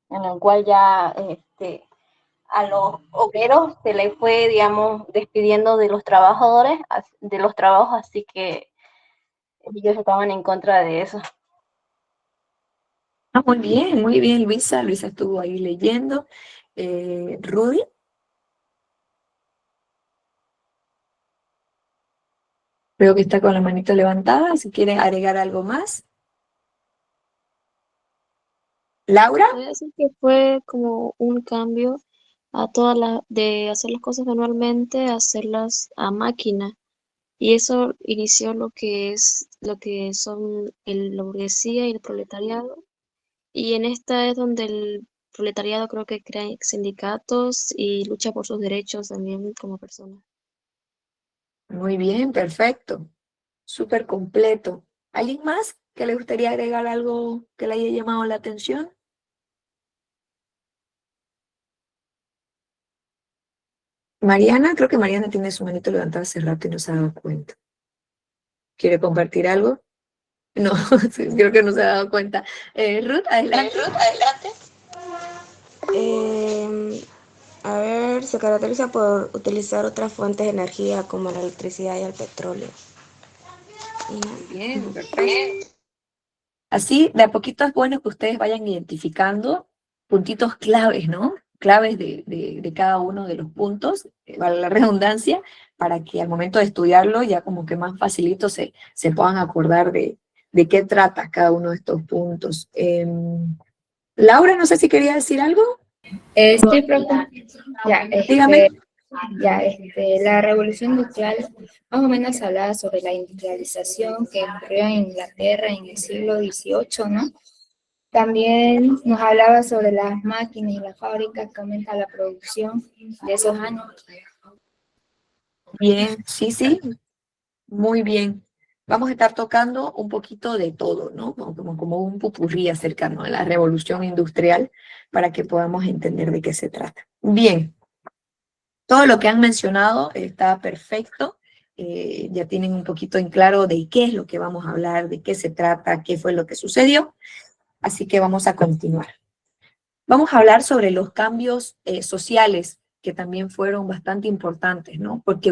en el cual ya a los obreros se les fue, digamos, despidiendo de los trabajadores, de los trabajos, así que ellos estaban en contra de eso. Ah, muy bien, Luisa. Luisa estuvo ahí leyendo. Rudy. Veo que está con la manita levantada, si quieren agregar algo más. Laura. Puede decir que fue como un cambio a de hacer las cosas manualmente a hacerlas a máquina. Y eso inició lo que son la burguesía y el proletariado. Y en esta es donde el proletariado creo que crea sindicatos y lucha por sus derechos también como persona. Muy bien, perfecto. Súper completo. ¿Alguien más que le gustaría agregar algo que le haya llamado la atención? Mariana, creo que Mariana tiene su manito levantada hace rato y no se ha dado cuenta. ¿Quiere compartir algo? No, creo que no se ha dado cuenta. Ruth, adelante. A ver, se caracteriza por utilizar otras fuentes de energía como la electricidad y el petróleo. Muy bien, perfecto. Así, de a poquito es bueno que ustedes vayan identificando puntitos claves, ¿no? Claves de cada uno de los puntos, vale la redundancia, para que al momento de estudiarlo ya como que más facilito se puedan acordar de qué trata cada uno de estos puntos. Laura, no sé si quería decir algo. Sí, profe. Dígame. La revolución industrial más o menos hablaba sobre la industrialización que ocurrió en Inglaterra en el siglo XVIII, ¿no? También nos hablaba sobre las máquinas y las fábricas que aumentan la producción de esos años. Bien, sí, muy bien. Vamos a estar tocando un poquito de todo, ¿no? Como un popurrí acerca, ¿no?, de la revolución industrial para que podamos entender de qué se trata. Bien. Todo lo que han mencionado está perfecto, ya tienen un poquito en claro de qué es lo que vamos a hablar, de qué se trata, qué fue lo que sucedió, así que vamos a continuar. Vamos a hablar sobre los cambios sociales que también fueron bastante importantes, ¿no? Porque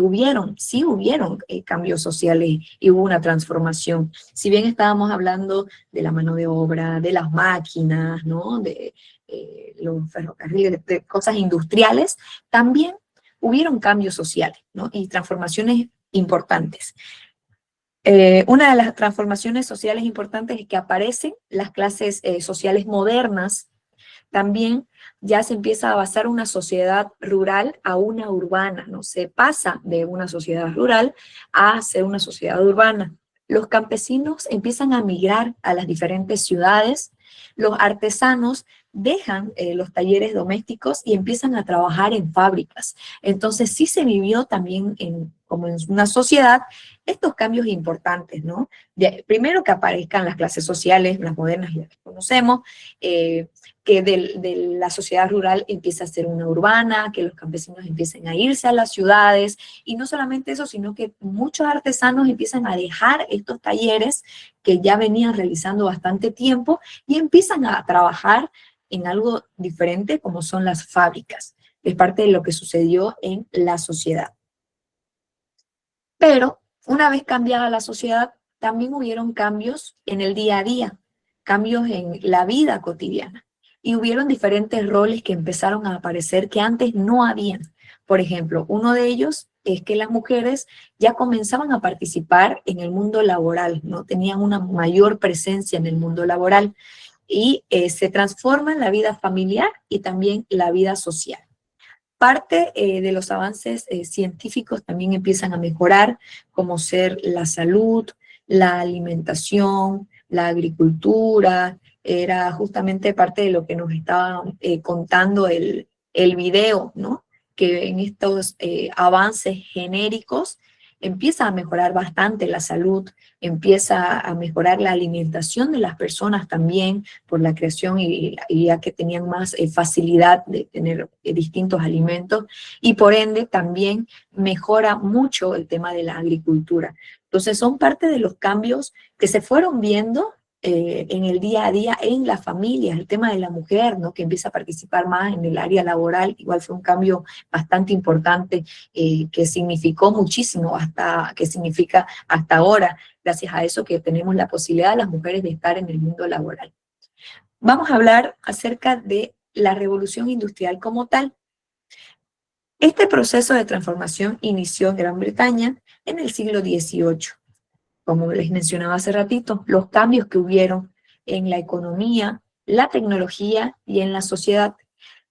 sí hubieron cambios sociales y hubo una transformación. Si bien estábamos hablando de la mano de obra, de las máquinas, ¿no?, de los ferrocarriles, de cosas industriales, también hubieron cambios sociales, ¿no?, y transformaciones importantes. Una de las transformaciones sociales importantes es que aparecen las clases sociales modernas, también ya se empieza a basar una sociedad rural a una urbana, ¿no? Se pasa de una sociedad rural a ser una sociedad urbana. Los campesinos empiezan a migrar a las diferentes ciudades, los artesanos dejan los talleres domésticos y empiezan a trabajar en fábricas. Entonces sí se vivió también como en una sociedad estos cambios importantes, ¿no? Primero que aparezcan las clases sociales, las modernas ya que conocemos, que de la sociedad rural empieza a ser una urbana, que los campesinos empiecen a irse a las ciudades, y no solamente eso, sino que muchos artesanos empiezan a dejar estos talleres que ya venían realizando bastante tiempo y empiezan a trabajar en algo diferente como son las fábricas. Es parte de lo que sucedió en la sociedad. Pero una vez cambiada la sociedad, también hubieron cambios en el día a día, cambios en la vida cotidiana. Y hubieron diferentes roles que empezaron a aparecer que antes no habían. Por ejemplo, uno de ellos es que las mujeres ya comenzaban a participar en el mundo laboral, ¿no? Tenían una mayor presencia en el mundo laboral y se transforma en la vida familiar y también la vida social. Parte de los avances científicos también empiezan a mejorar, como ser la salud, la alimentación, la agricultura. Era justamente parte de lo que nos estaba contando el video, ¿no? Que en estos avances genéricos empieza a mejorar bastante la salud, empieza a mejorar la alimentación de las personas también por la creación y ya que tenían más facilidad de tener distintos alimentos, y por ende también mejora mucho el tema de la agricultura. Entonces son parte de los cambios que se fueron viendo en el día a día en las familias. El tema de la mujer, ¿no? Que empieza a participar más en el área laboral, igual fue un cambio bastante importante que significó muchísimo, que significa hasta ahora, gracias a eso que tenemos la posibilidad las mujeres de estar en el mundo laboral. Vamos a hablar acerca de la revolución industrial como tal. Este proceso de transformación inició en Gran Bretaña en el siglo XVIII. Como les mencionaba hace ratito, los cambios que hubieron en la economía, la tecnología y en la sociedad.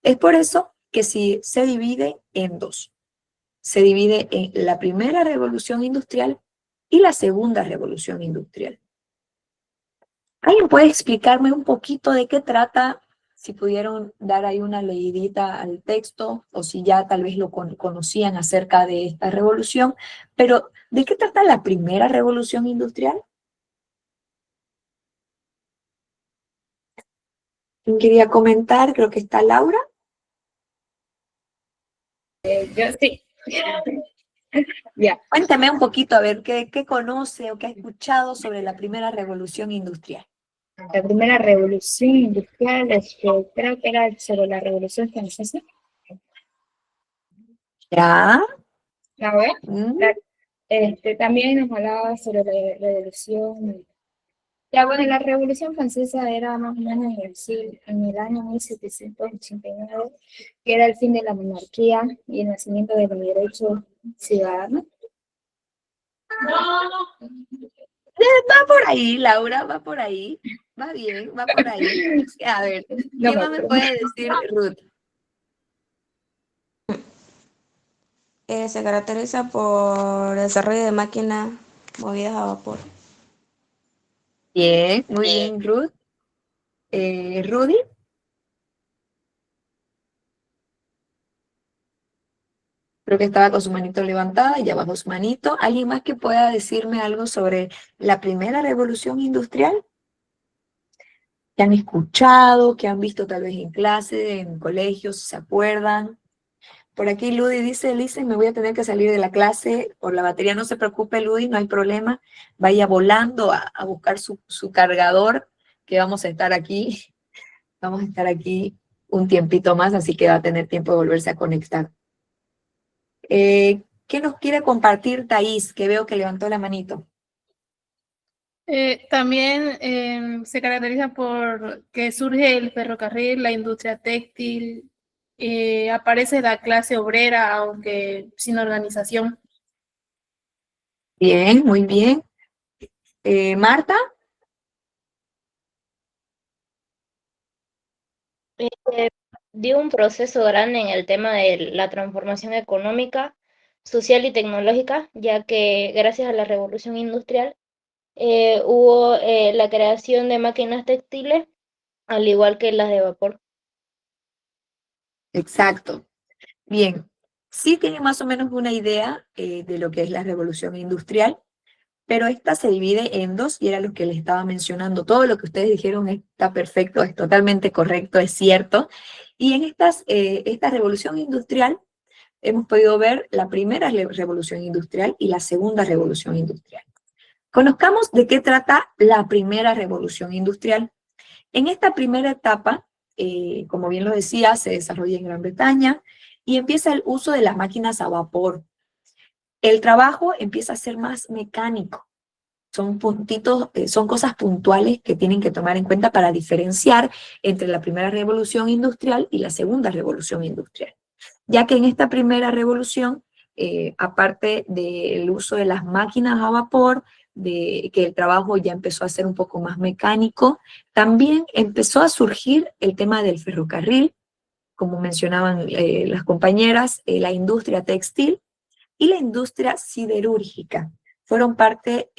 Es por eso que se divide en dos. Se divide en la primera revolución industrial y la segunda revolución industrial. ¿Alguien puede explicarme un poquito de qué trata? Si pudieron dar ahí una leidita al texto, o si ya tal vez lo conocían acerca de esta revolución, pero ¿de qué trata la primera revolución industrial? ¿Quién quería comentar? Creo que está Laura. Yo sí. Ya. Cuéntame un poquito, a ver, ¿qué conoce o qué ha escuchado sobre la primera revolución industrial? La primera revolución industrial, creo que era sobre la revolución francesa. ¿Ya? A ver, también nos hablaba sobre la revolución. Ya, bueno, la revolución francesa era más o menos en el año 1789, que era el fin de la monarquía y el nacimiento de los derechos ciudadanos. Va por ahí, Laura, va por ahí. Va bien, va por ahí. A ver, ¿qué más me puede decir Ruth? Se caracteriza por el desarrollo de máquinas movidas a vapor. Bien, muy bien, Ruth. Rudy. Creo que estaba con su manito levantada y ya bajó su manito. ¿Alguien más que pueda decirme algo sobre la primera revolución industrial? ¿Que han escuchado, que han visto tal vez en clase, en colegios, se acuerdan? Por aquí Ludi dice, Lisa, me voy a tener que salir de la clase por la batería. No se preocupe, Ludi, no hay problema. Vaya volando a buscar su cargador, que vamos a estar aquí. Vamos a estar aquí un tiempito más, así que va a tener tiempo de volverse a conectar. ¿Qué nos quiere compartir Thais? Que veo que levantó la manito. También se caracteriza por que surge el ferrocarril, la industria textil, aparece la clase obrera, aunque sin organización. Bien, muy bien. ¿Marta? dio un proceso grande en el tema de la transformación económica, social y tecnológica, ya que gracias a la revolución industrial hubo la creación de máquinas textiles, al igual que las de vapor. Exacto. Bien, sí tienen más o menos una idea de lo que es la revolución industrial, pero esta se divide en dos y era lo que les estaba mencionando. Todo lo que ustedes dijeron está perfecto, es totalmente correcto, es cierto. Y en esta revolución industrial hemos podido ver la primera revolución industrial y la segunda revolución industrial. Conozcamos de qué trata la primera revolución industrial. En esta primera etapa, como bien lo decía, se desarrolla en Gran Bretaña y empieza el uso de las máquinas a vapor. El trabajo empieza a ser más mecánico. Son puntitos, son cosas puntuales que tienen que tomar en cuenta para diferenciar entre la primera revolución industrial y la segunda revolución industrial. Ya que en esta primera revolución, aparte del uso de las máquinas a vapor, de que el trabajo ya empezó a ser un poco más mecánico, también empezó a surgir el tema del ferrocarril, como mencionaban las compañeras, la industria textil y la industria siderúrgica. Fueron parte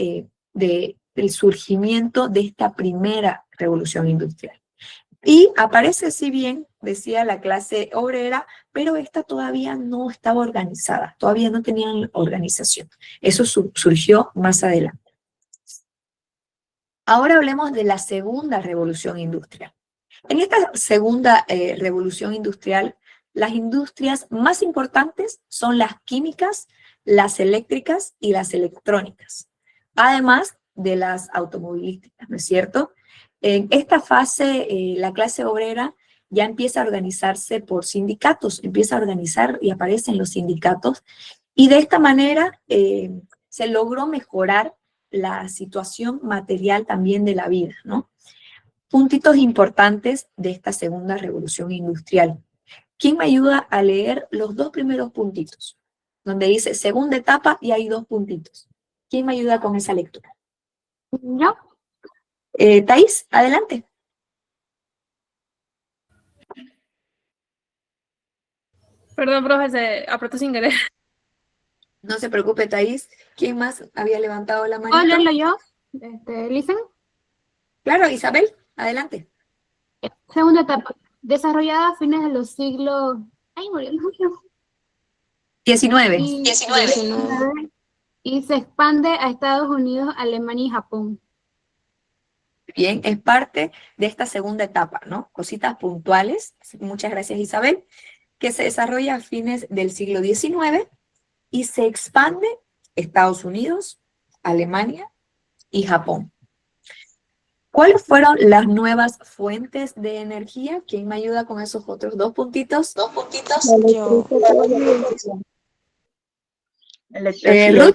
del surgimiento de esta primera revolución industrial. Y aparece, si bien, decía la clase obrera, pero esta todavía no estaba organizada, todavía no tenían organización. Eso surgió más adelante. Ahora hablemos de la segunda revolución industrial. En esta segunda revolución industrial, las industrias más importantes son las químicas, las eléctricas y las electrónicas, además de las automovilísticas, ¿no es cierto? En esta fase, la clase obrera ya empieza a organizarse por sindicatos, empieza a organizar y aparecen los sindicatos, y de esta manera se logró mejorar la situación material también de la vida, ¿no? Puntitos importantes de esta segunda revolución industrial. ¿Quién me ayuda a leer los dos primeros puntitos? Donde dice segunda etapa y hay dos puntitos. ¿Quién me ayuda con esa lectura? Yo. Thais, adelante. Perdón, profe, se apretó sin querer. No se preocupe, Thais. ¿Quién más había levantado la mano? ¿Puedo leerlo yo? ¿Listen? Claro, Isabel, adelante. Segunda etapa. Desarrollada a fines de los siglos... ¡Ay, murió el número! 19. Y se expande a Estados Unidos, Alemania y Japón. Bien, es parte de esta segunda etapa, ¿no? Cositas puntuales, muchas gracias Isabel, que se desarrolla a fines del siglo XIX y se expande Estados Unidos, Alemania y Japón. ¿Cuáles fueron las nuevas fuentes de energía? ¿Quién me ayuda con esos otros dos puntitos? Ruth,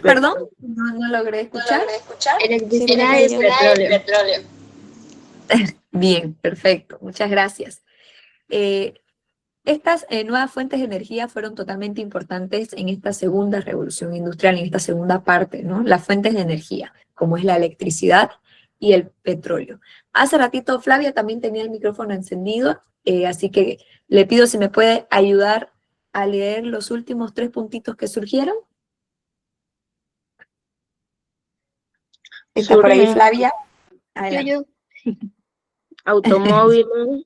perdón, no logré escuchar. Electricidad y petróleo. Bien, perfecto, muchas gracias. Estas nuevas fuentes de energía fueron totalmente importantes en esta segunda revolución industrial, en esta segunda parte, ¿no? Las fuentes de energía, como es la electricidad y el petróleo. Hace ratito Flavia también tenía el micrófono encendido, así que le pido si me puede ayudar a leer los últimos tres puntitos que surgieron. ¿Está por ahí Flavia? Adelante. Automóviles,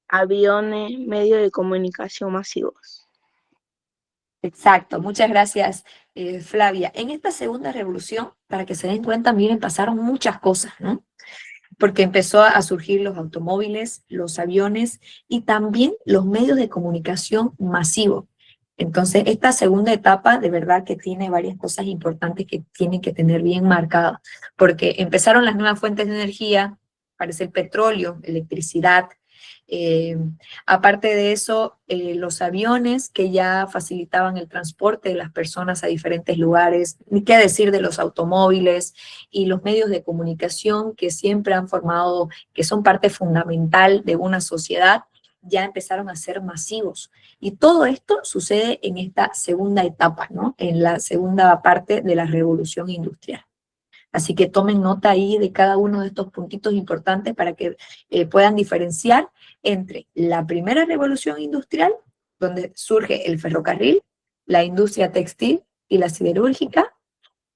aviones, medios de comunicación masivos. Exacto, muchas gracias Flavia. En esta segunda revolución, para que se den cuenta, miren, pasaron muchas cosas, ¿no? Porque empezó a surgir los automóviles, los aviones y también los medios de comunicación masivos. Entonces, esta segunda etapa de verdad que tiene varias cosas importantes que tienen que tener bien marcadas, porque empezaron las nuevas fuentes de energía, aparece el petróleo, electricidad. Aparte de eso, los aviones que ya facilitaban el transporte de las personas a diferentes lugares, ni qué decir de los automóviles y los medios de comunicación que siempre han formado, que son parte fundamental de una sociedad, ya empezaron a ser masivos. Y todo esto sucede en esta segunda etapa, ¿no? En la segunda parte de la revolución industrial. Así que tomen nota ahí de cada uno de estos puntitos importantes para que puedan diferenciar entre la primera revolución industrial, donde surge el ferrocarril, la industria textil y la siderúrgica,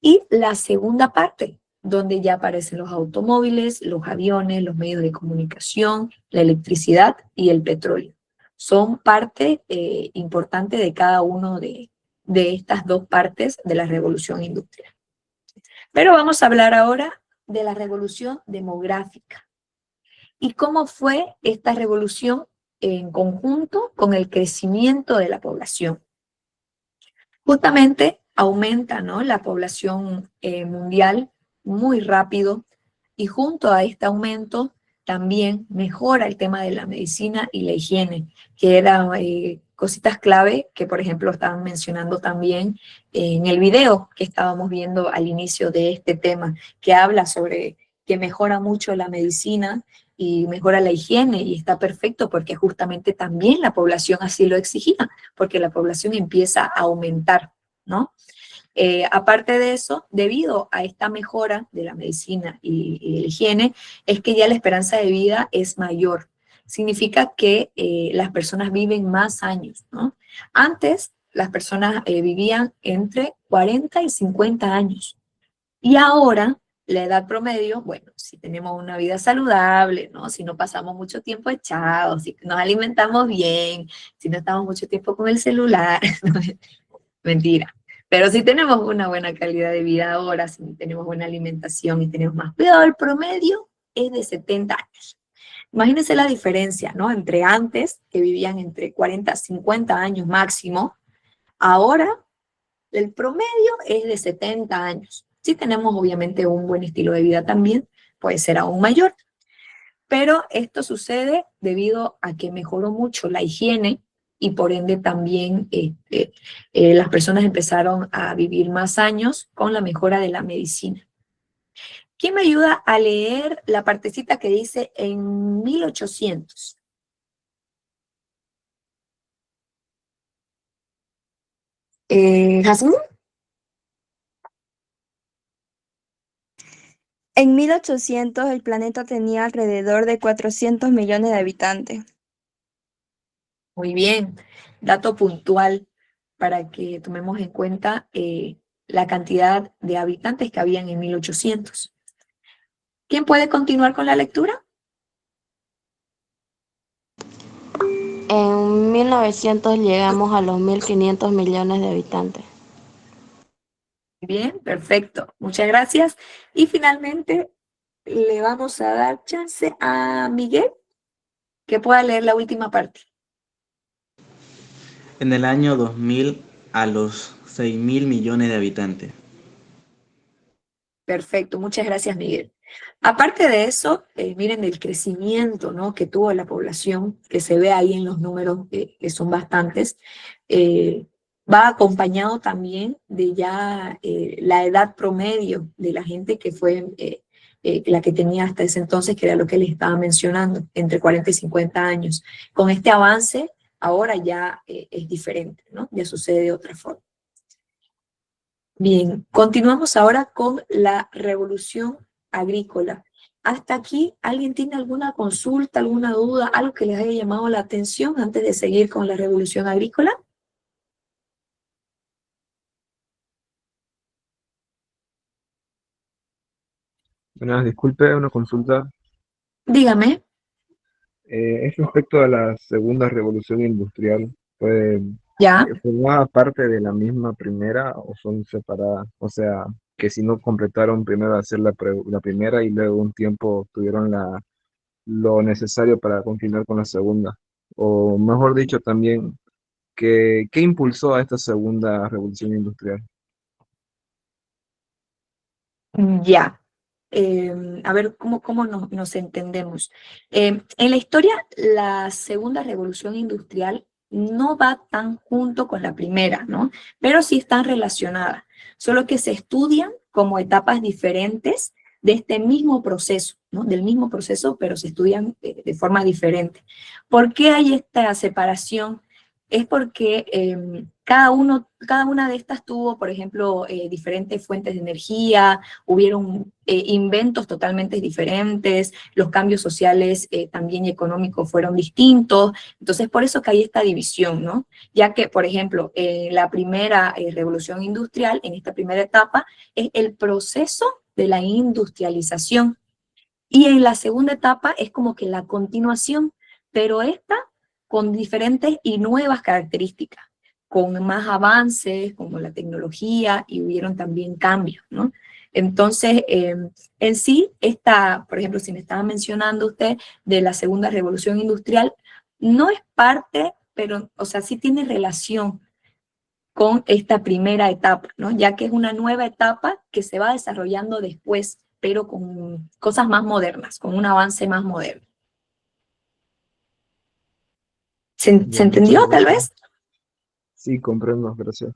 y la segunda parte, donde ya aparecen los automóviles, los aviones, los medios de comunicación, la electricidad y el petróleo. Son parte importante de cada uno de estas dos partes de la revolución industrial. Pero vamos a hablar ahora de la revolución demográfica y cómo fue esta revolución en conjunto con el crecimiento de la población. Justamente aumenta, ¿no?, la población mundial muy rápido y junto a este aumento también mejora el tema de la medicina y la higiene, que eran cositas clave que, por ejemplo, estaban mencionando también en el video que estábamos viendo al inicio de este tema, que habla sobre que mejora mucho la medicina y mejora la higiene, y está perfecto porque justamente también la población así lo exigía, porque la población empieza a aumentar, ¿no? Aparte de eso, debido a esta mejora de la medicina y de la higiene, es que ya la esperanza de vida es mayor. Significa que las personas viven más años, ¿no? Antes, las personas vivían entre 40 y 50 años. Y ahora, la edad promedio, bueno, si tenemos una vida saludable, ¿no?, si no pasamos mucho tiempo echados, si nos alimentamos bien, si no estamos mucho tiempo con el celular, mentira. Pero si tenemos una buena calidad de vida ahora, si tenemos buena alimentación y tenemos más cuidado, el promedio es de 70 años. Imagínense la diferencia, ¿no?, entre antes, que vivían entre 40 a 50 años máximo, ahora el promedio es de 70 años. Si tenemos obviamente un buen estilo de vida también, puede ser aún mayor. Pero esto sucede debido a que mejoró mucho la higiene y por ende también las personas empezaron a vivir más años con la mejora de la medicina. ¿Quién me ayuda a leer la partecita que dice en 1800? ¿Jazmín? En 1800 el planeta tenía alrededor de 400 millones de habitantes. Muy bien, dato puntual para que tomemos en cuenta la cantidad de habitantes que habían en 1800. ¿Quién puede continuar con la lectura? En 1900 llegamos a los 1500 millones de habitantes. Bien, perfecto. Muchas gracias. Y finalmente le vamos a dar chance a Miguel que pueda leer la última parte. En el año 2000 a los 6.000 millones de habitantes. Perfecto, muchas gracias, Miguel. Aparte de eso, miren el crecimiento, ¿no?, que tuvo la población, que se ve ahí en los números, que son bastantes, va acompañado también de ya la edad promedio de la gente que fue la que tenía hasta ese entonces, que era lo que les estaba mencionando, entre 40 y 50 años. Con este avance, ahora ya es diferente, ¿no? Ya sucede de otra forma. Bien, continuamos ahora con la revolución agrícola. Hasta aquí, ¿alguien tiene alguna consulta, alguna duda, algo que les haya llamado la atención antes de seguir con la revolución agrícola? Buenas, disculpe, una consulta. Dígame. Es respecto a la segunda revolución industrial. ¿Ya? ¿Formaba parte de la misma primera o son separadas? O sea, que si no completaron primero hacer la primera y luego un tiempo tuvieron lo necesario para continuar con la segunda. O mejor dicho también, ¿qué impulsó a esta segunda revolución industrial? Ya. A ver cómo nos entendemos. En la historia, la segunda revolución industrial no va tan junto con la primera, ¿no? Pero sí están relacionadas, solo que se estudian como etapas diferentes de este mismo proceso, ¿no? Del mismo proceso, pero se estudian de forma diferente. ¿Por qué hay esta separación? es porque cada una de estas tuvo, por ejemplo, diferentes fuentes de energía, hubieron inventos totalmente diferentes, los cambios sociales también y económicos fueron distintos, entonces por eso que hay esta división, ¿no? Ya que, por ejemplo, la primera revolución industrial, en esta primera etapa, es el proceso de la industrialización, y en la segunda etapa es como que la continuación, pero esta con diferentes y nuevas características, con más avances como la tecnología, y hubieron también cambios, ¿no? Entonces, en sí, por ejemplo, si me estaba mencionando usted de la segunda revolución industrial, no es parte, pero, o sea, sí tiene relación con esta primera etapa, ¿no? Ya que es una nueva etapa que se va desarrollando después, pero con cosas más modernas, con un avance más moderno. ¿Se Ya, muchas entendió, tal gracias. vez? Sí, comprendo, gracias.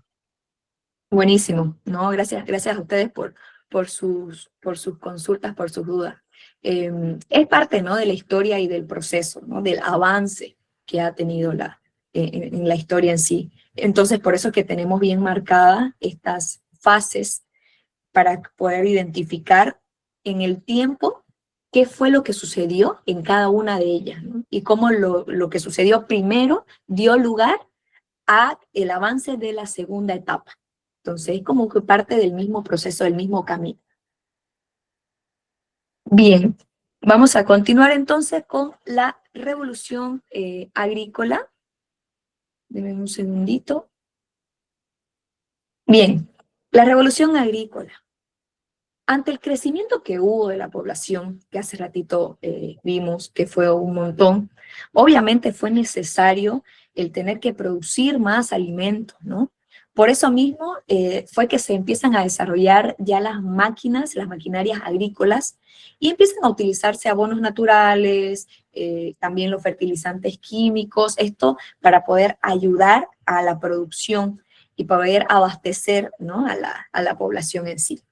Buenísimo, ¿no? Gracias a ustedes por sus consultas, por sus dudas. Es parte, ¿no?, de la historia y del proceso, ¿no?, del avance que ha tenido en la historia en sí. Entonces, por eso es que tenemos bien marcadas estas fases para poder identificar en el tiempo qué fue lo que sucedió en cada una de ellas, ¿no? Y cómo lo que sucedió primero dio lugar a el avance de la segunda etapa. Entonces, es como que parte del mismo proceso, del mismo camino. Bien, vamos a continuar entonces con la revolución agrícola. Denme un segundito. Bien, la revolución agrícola. Ante el crecimiento que hubo de la población, que hace ratito vimos que fue un montón, obviamente fue necesario el tener que producir más alimentos, ¿no? Por eso mismo fue que se empiezan a desarrollar ya las máquinas, las maquinarias agrícolas, y empiezan a utilizarse abonos naturales, también los fertilizantes químicos, esto para poder ayudar a la producción y poder abastecer, ¿no?, a la población en sí.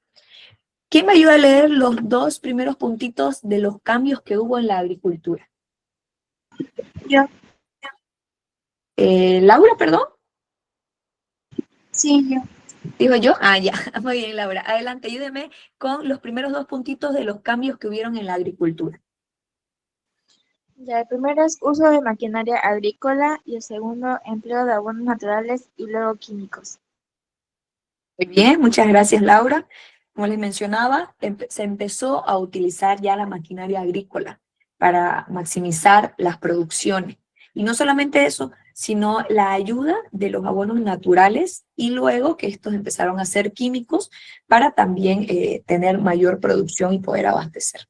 ¿Quién me ayuda a leer los dos primeros puntitos de los cambios que hubo en la agricultura? Yo. Laura, perdón. Sí, yo. Digo yo, ya, muy bien, Laura. Adelante, ayúdeme con los primeros dos puntitos de los cambios que hubieron en la agricultura. Ya, el primero es uso de maquinaria agrícola y el segundo, empleo de abonos naturales y luego químicos. Muy bien, muchas gracias, Laura. Como les mencionaba, se empezó a utilizar ya la maquinaria agrícola para maximizar las producciones. Y no solamente eso, sino la ayuda de los abonos naturales, y luego que estos empezaron a ser químicos para también tener mayor producción y poder abastecer.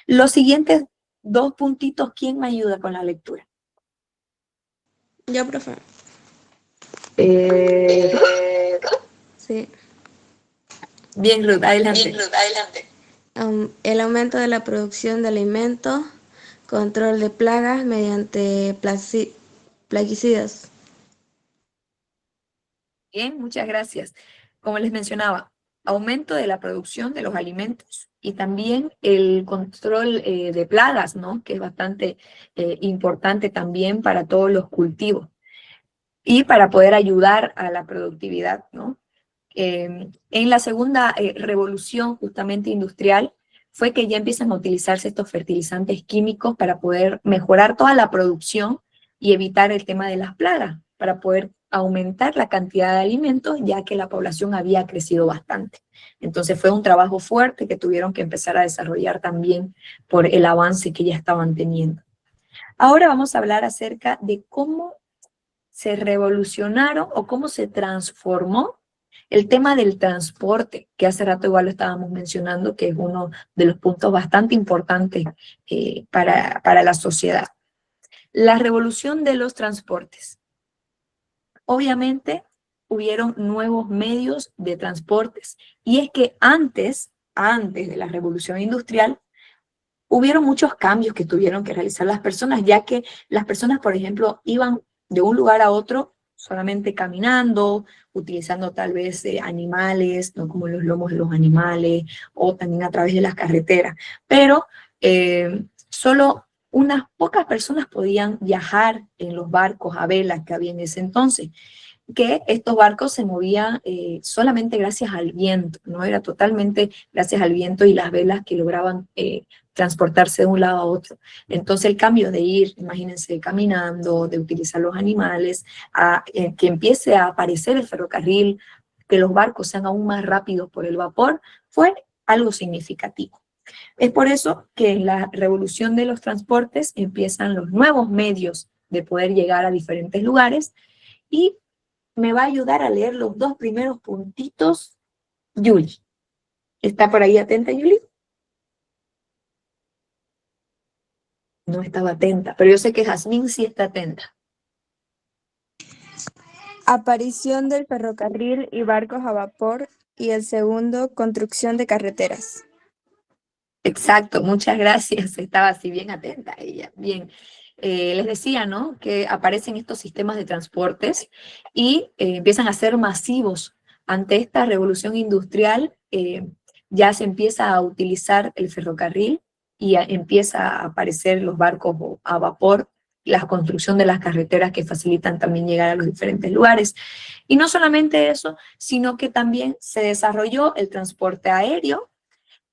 Los siguientes dos puntitos, ¿quién me ayuda con la lectura? Yo, profe. Sí. Bien, Ruth, adelante. El aumento de la producción de alimentos, control de plagas mediante plaguicidas. Bien, muchas gracias. Como les mencionaba, aumento de la producción de los alimentos y también el control de plagas, ¿no?, que es bastante importante también para todos los cultivos y para poder ayudar a la productividad, ¿no? En la segunda revolución justamente industrial fue que ya empiezan a utilizarse estos fertilizantes químicos para poder mejorar toda la producción y evitar el tema de las plagas, para poder aumentar la cantidad de alimentos, ya que la población había crecido bastante. Entonces fue un trabajo fuerte que tuvieron que empezar a desarrollar también por el avance que ya estaban teniendo. Ahora vamos a hablar acerca de cómo se revolucionaron o cómo se transformó el tema del transporte, que hace rato igual lo estábamos mencionando, que es uno de los puntos bastante importantes para la sociedad. La revolución de los transportes. Obviamente, hubieron nuevos medios de transportes. Y es que antes de la revolución industrial, hubieron muchos cambios que tuvieron que realizar las personas, ya que las personas, por ejemplo, iban de un lugar a otro solamente caminando, utilizando tal vez animales, ¿no?, como los lomos de los animales, o también a través de las carreteras. Pero solo unas pocas personas podían viajar en los barcos a vela que había en ese entonces, que estos barcos se movían solamente gracias al viento, ¿no? Era totalmente gracias al viento y las velas que lograban transportarse de un lado a otro. Entonces el cambio de ir, imagínense, caminando, de utilizar los animales, a que empiece a aparecer el ferrocarril, que los barcos sean aún más rápidos por el vapor, fue algo significativo. Es por eso que en la revolución de los transportes empiezan los nuevos medios de poder llegar a diferentes lugares, y me va a ayudar a leer los dos primeros puntitos Yuli. ¿Está por ahí atenta, Yuli? No estaba atenta, pero yo sé que Jazmín sí está atenta. Aparición del ferrocarril y barcos a vapor, y el segundo, construcción de carreteras. Exacto, muchas gracias. Estaba así bien atenta ella. Bien. Les decía, ¿no?, que aparecen estos sistemas de transportes y empiezan a ser masivos. Ante esta revolución industrial, ya se empieza a utilizar el ferrocarril y empieza a aparecer los barcos a vapor, la construcción de las carreteras que facilitan también llegar a los diferentes lugares. Y no solamente eso, sino que también se desarrolló el transporte aéreo,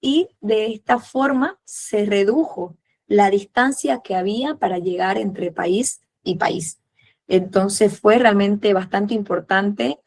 y de esta forma se redujo la distancia que había para llegar entre país y país. Entonces fue realmente bastante importante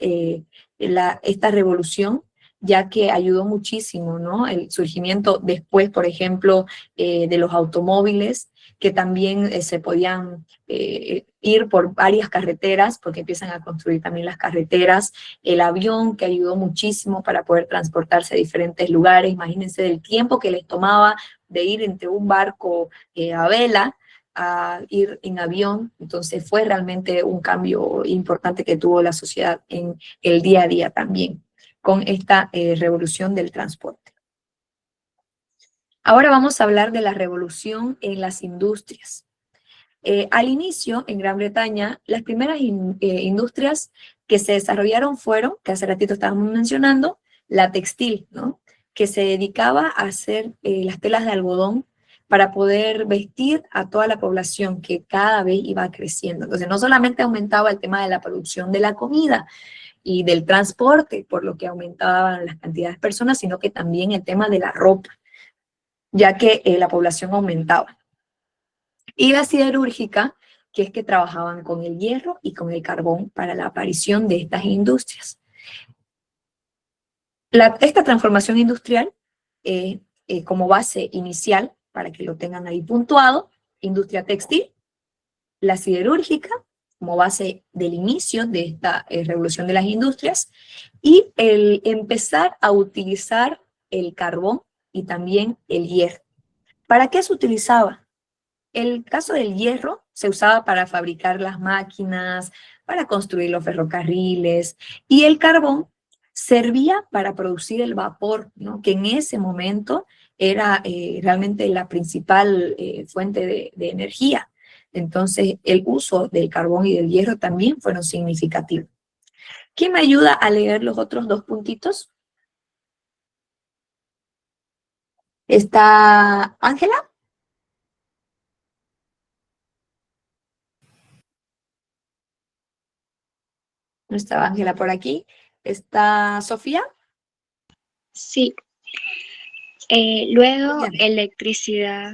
esta revolución, ya que ayudó muchísimo, ¿no? El surgimiento después, por ejemplo, de los automóviles, que también se podían ir por varias carreteras, porque empiezan a construir también las carreteras, el avión, que ayudó muchísimo para poder transportarse a diferentes lugares. Imagínense del tiempo que les tomaba de ir entre un barco a vela a ir en avión. Entonces fue realmente un cambio importante que tuvo la sociedad en el día a día también, con esta revolución del transporte. Ahora vamos a hablar de la revolución en las industrias. Al inicio, en Gran Bretaña, las primeras industrias que se desarrollaron fueron, que hace ratito estábamos mencionando, la textil, ¿no?, que se dedicaba a hacer las telas de algodón para poder vestir a toda la población, que cada vez iba creciendo. Entonces, no solamente aumentaba el tema de la producción de la comida y del transporte, por lo que aumentaban las cantidades de personas, sino que también el tema de la ropa, ya que la población aumentaba. Y la siderúrgica, que es que trabajaban con el hierro y con el carbón para la aparición de estas industrias. Esta transformación industrial, como base inicial, para que lo tengan ahí puntuado, industria textil, la siderúrgica, como base del inicio de esta revolución de las industrias, y el empezar a utilizar el carbón y también el hierro. ¿Para qué se utilizaba? El caso del hierro se usaba para fabricar las máquinas, para construir los ferrocarriles, y el carbón servía para producir el vapor, ¿no?, que en ese momento era realmente la principal fuente de energía. Entonces, el uso del carbón y del hierro también fueron significativos. ¿Quién me ayuda a leer los otros dos puntitos? ¿Está Ángela? No estaba Ángela por aquí. ¿Está Sofía? Sí. Luego, electricidad,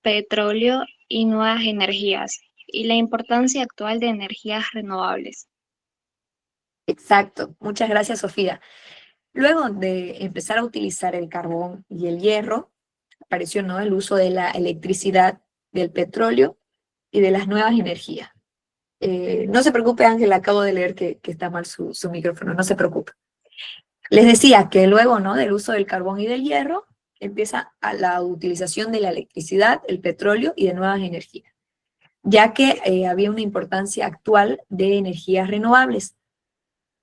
petróleo y nuevas energías, y la importancia actual de energías renovables. Exacto. Muchas gracias, Sofía. Luego de empezar a utilizar el carbón y el hierro, apareció, ¿no?, el uso de la electricidad, del petróleo y de las nuevas energías. No se preocupe, Ángela, acabo de leer que está mal su micrófono, no se preocupe. Les decía que luego, ¿no?, del uso del carbón y del hierro, empieza a la utilización de la electricidad, el petróleo y de nuevas energías, ya que había una importancia actual de energías renovables.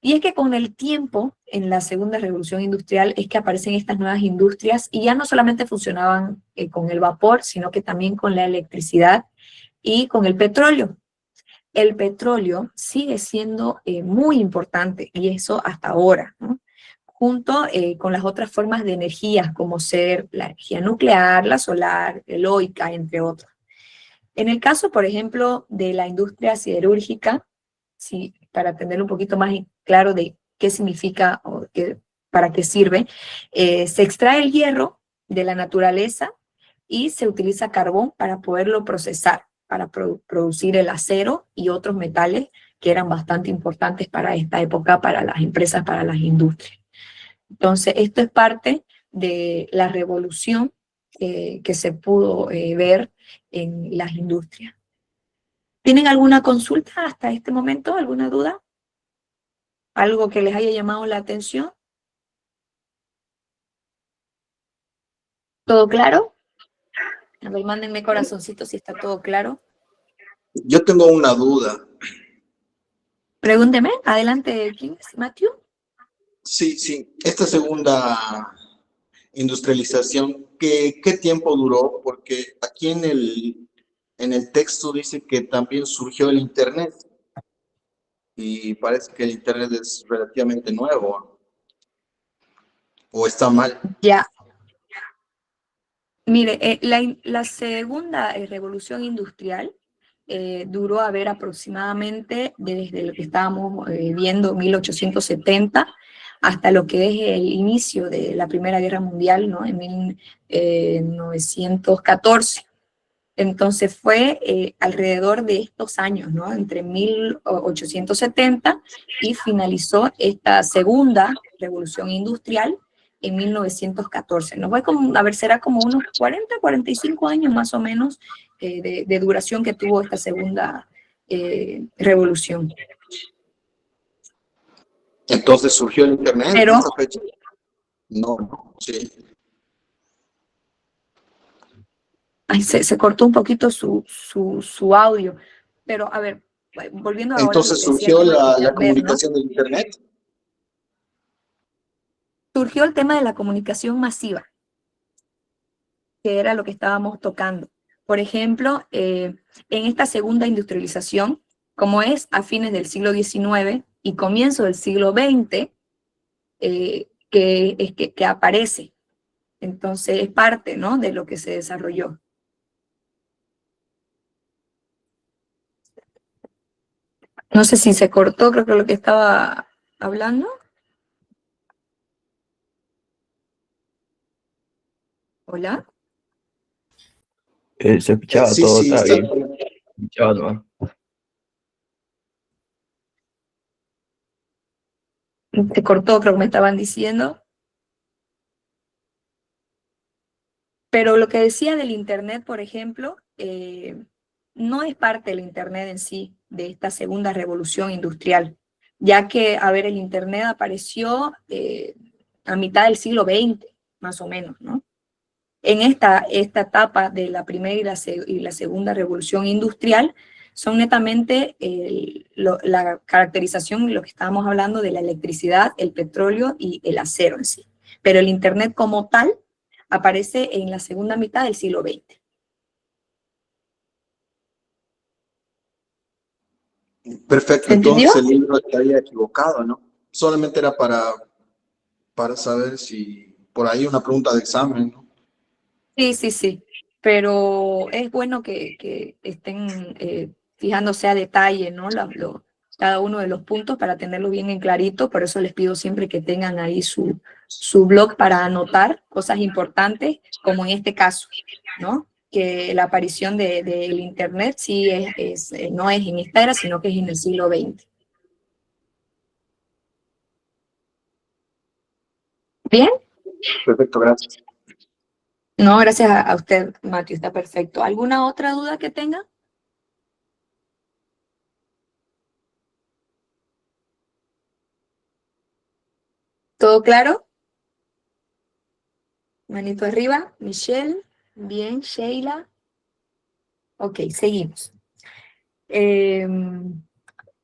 Y es que con el tiempo, en la segunda revolución industrial, es que aparecen estas nuevas industrias, y ya no solamente funcionaban con el vapor, sino que también con la electricidad y con el petróleo. El petróleo sigue siendo muy importante, y eso hasta ahora, ¿no?, junto con las otras formas de energías, como ser la energía nuclear, la solar, eólica, entre otros. En el caso, por ejemplo, de la industria siderúrgica, sí, para tener un poquito más claro de qué significa o para qué sirve, se extrae el hierro de la naturaleza y se utiliza carbón para poderlo procesar, para producir el acero y otros metales que eran bastante importantes para esta época, para las empresas, para las industrias. Entonces, esto es parte de la revolución que se pudo ver en las industrias. ¿Tienen alguna consulta hasta este momento? ¿Alguna duda? ¿Algo que les haya llamado la atención? ¿Todo claro? A ver, mándenme corazoncito si está todo claro. Yo tengo una duda. Pregúnteme, adelante, ¿quién es? ¿Matthew? Sí. Esta segunda industrialización, ¿qué tiempo duró? Porque aquí en el texto dice que también surgió el Internet. Y parece que el Internet es relativamente nuevo. ¿O está mal? Ya. Mire, la segunda revolución industrial duró a ver aproximadamente desde lo que estábamos viendo, 1870, hasta lo que es el inicio de la Primera Guerra Mundial, ¿no? En 1914. Entonces fue alrededor de estos años, ¿no? Entre 1870 y finalizó esta segunda revolución industrial en 1914. Nos fue como, a ver, será como unos 40, 45 años más o menos de duración que tuvo esta segunda revolución. Entonces surgió el Internet en Pero, esta fecha. No, sí. ay, se cortó un poquito su audio, pero a ver, volviendo ahora a lo Entonces que decía el surgió tema del la Internet, ¿no? comunicación del Internet. Surgió el tema de la comunicación masiva, que era lo que estábamos tocando. Por ejemplo, en esta segunda industrialización, como es a fines del siglo XIX y comienzo del siglo XX, que aparece. Entonces es parte, ¿no?, de lo que se desarrolló. No sé si se cortó, creo que lo que estaba hablando. ¿Hola? Se escuchaba Sí, todo, sí, está está. bien. Escuchaba nomás. Se cortó, creo que me estaban diciendo. Pero lo que decía del Internet, por ejemplo, no es parte del Internet en sí, de esta segunda revolución industrial, ya que, a ver, el Internet apareció a mitad del siglo XX, más o menos, ¿no? En esta etapa de la primera y la segunda revolución industrial, son netamente la caracterización de lo que estábamos hablando de la electricidad, el petróleo y el acero en sí. Pero el Internet como tal aparece en la segunda mitad del siglo XX. Perfecto, ¿Se entendió? entonces el libro estaría equivocado, ¿no? Solamente era para saber si por ahí una pregunta de examen, ¿no? Sí, pero es bueno que estén fijándose a detalle, ¿no? Cada uno de los puntos para tenerlo bien en clarito, por eso les pido siempre que tengan ahí su blog para anotar cosas importantes, como en este caso, ¿no? Que la aparición del Internet sí no es en esta era, sino que es en el siglo XX. ¿Bien? Perfecto, gracias. No, gracias a usted, Matthew, está perfecto. ¿Alguna otra duda que tenga? ¿Todo claro? Manito arriba. Michelle. Bien. Sheila. Ok, seguimos.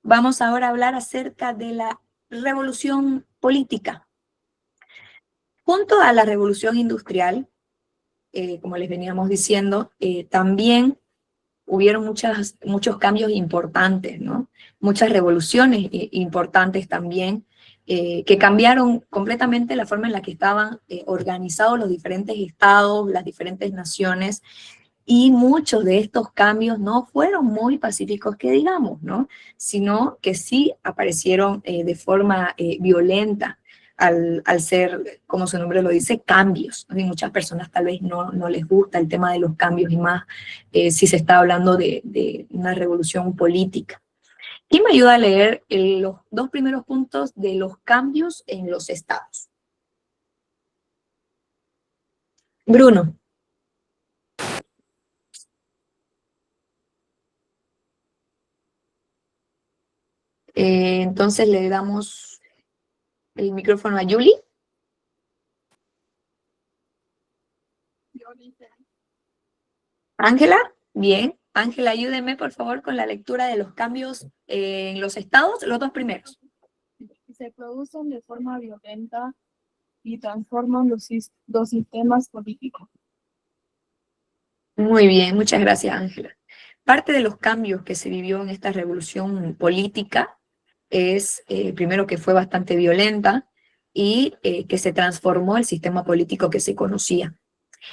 Vamos ahora a hablar acerca de la revolución política. Junto a la revolución industrial, como les veníamos diciendo, también hubieron muchos cambios importantes, ¿no? Muchas revoluciones importantes también, que cambiaron completamente la forma en la que estaban organizados los diferentes estados, las diferentes naciones, Y muchos de estos cambios no fueron muy pacíficos, que digamos, ¿no? Sino que sí aparecieron de forma violenta al ser, como su nombre lo dice, cambios. Y muchas personas tal vez no les gusta el tema de los cambios y más si se está hablando de una revolución política. ¿Quién me ayuda a leer los dos primeros puntos de los cambios en los estados? Bruno. Entonces le damos el micrófono a Julie. Ángela, bien. Ángela, ayúdeme por favor con la lectura de los cambios en los estados, los dos primeros. Se producen de forma violenta y transforman los sistemas políticos. Muy bien, muchas gracias, Ángela. Parte de los cambios que se vivió en esta revolución política es, primero, que fue bastante violenta y que se transformó el sistema político que se conocía.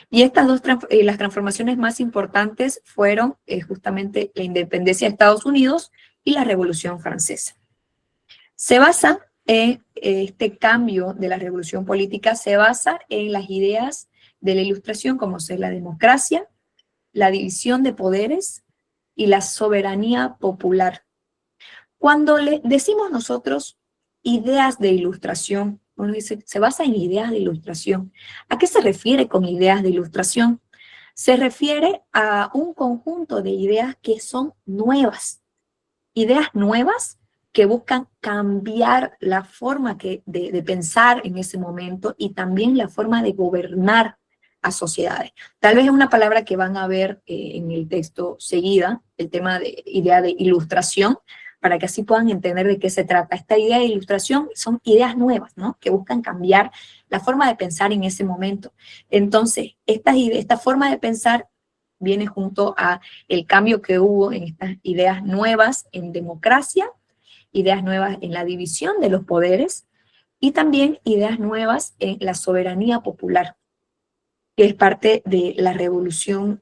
Y estas las transformaciones más importantes fueron justamente la independencia de Estados Unidos y la Revolución Francesa. Se basa en este cambio de la revolución política, se basa en las ideas de la Ilustración, como ser la democracia, la división de poderes y la soberanía popular. Cuando le decimos nosotros ideas de Ilustración, uno dice, se basa en ideas de Ilustración. ¿A qué se refiere con ideas de Ilustración? Se refiere a un conjunto de ideas que son nuevas. Ideas nuevas que buscan cambiar la forma de pensar en ese momento y también la forma de gobernar a sociedades. Tal vez es una palabra que van a ver en el texto seguida, el tema de idea de ilustración, para que así puedan entender de qué se trata. Esta idea de ilustración son ideas nuevas, ¿no? Que buscan cambiar la forma de pensar en ese momento. Entonces, esta forma de pensar viene junto a el cambio que hubo en estas ideas nuevas en democracia, ideas nuevas en la división de los poderes y también ideas nuevas en la soberanía popular, que es parte de la revolución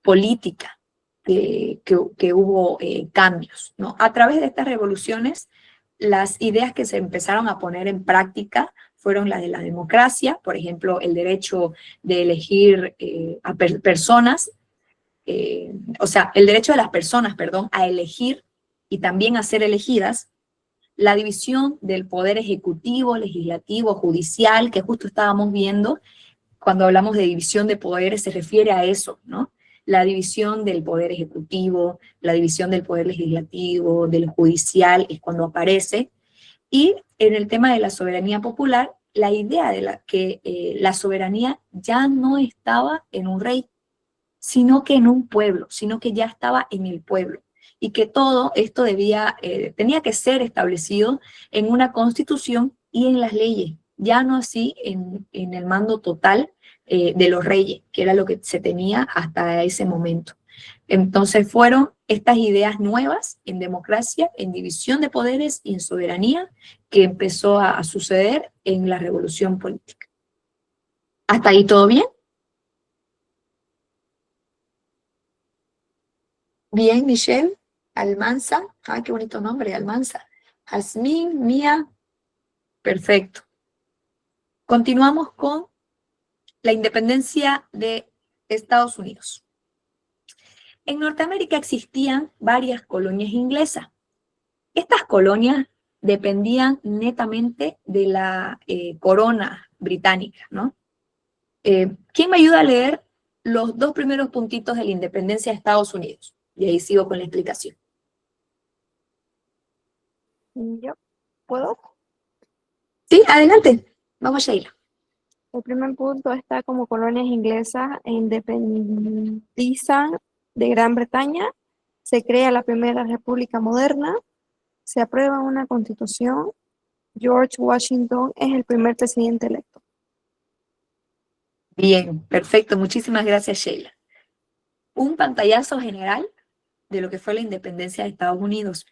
política, que hubo cambios, ¿no? A través de estas revoluciones, las ideas que se empezaron a poner en práctica fueron las de la democracia, por ejemplo, el derecho de elegir a personas, o sea, el derecho de las personas, perdón, a elegir y también a ser elegidas, la división del poder ejecutivo, legislativo, judicial, que justo estábamos viendo. Cuando hablamos de división de poderes se refiere a eso, ¿no? La división del poder ejecutivo, la división del poder legislativo, del judicial, es cuando aparece. Y en el tema de la soberanía popular, la idea de que la soberanía ya no estaba en un rey, sino que en un pueblo, sino que ya estaba en el pueblo. Y que todo esto tenía que ser establecido en una constitución y en las leyes, ya no así en el mando total de los reyes, que era lo que se tenía hasta ese momento. Entonces fueron estas ideas nuevas en democracia, en división de poderes y en soberanía que empezó a suceder en la revolución política. ¿Hasta ahí todo bien? Bien, Michelle, Almanza, ay, qué bonito nombre, Almanza. Jazmín, Mía, perfecto. Continuamos con la independencia de Estados Unidos. En Norteamérica existían varias colonias inglesas. Estas colonias dependían netamente de la corona británica, ¿no? ¿Quién me ayuda a leer los dos primeros puntitos de la independencia de Estados Unidos? Y ahí sigo con la explicación. ¿Yo puedo? Sí, adelante. Vamos, Sheila. El primer punto está como colonias inglesas e independizan de Gran Bretaña. Se crea la primera república moderna. Se aprueba una constitución. George Washington es el primer presidente electo. Bien, perfecto. Muchísimas gracias, Sheila. Un pantallazo general de lo que fue la independencia de Estados Unidos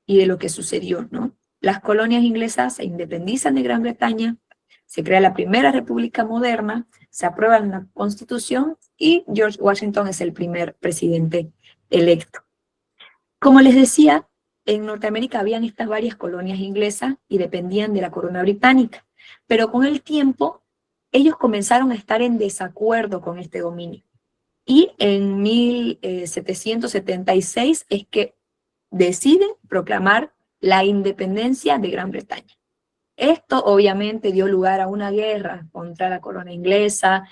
y de lo que sucedió, ¿no? Las colonias inglesas se independizan de Gran Bretaña, se crea la primera república moderna, se aprueba una constitución y George Washington es el primer presidente electo. Como les decía, en Norteamérica habían estas varias colonias inglesas y dependían de la corona británica, pero con el tiempo ellos comenzaron a estar en desacuerdo con este dominio. Y en 1776 es que deciden proclamar la independencia de Gran Bretaña. Esto obviamente dio lugar a una guerra contra la corona inglesa.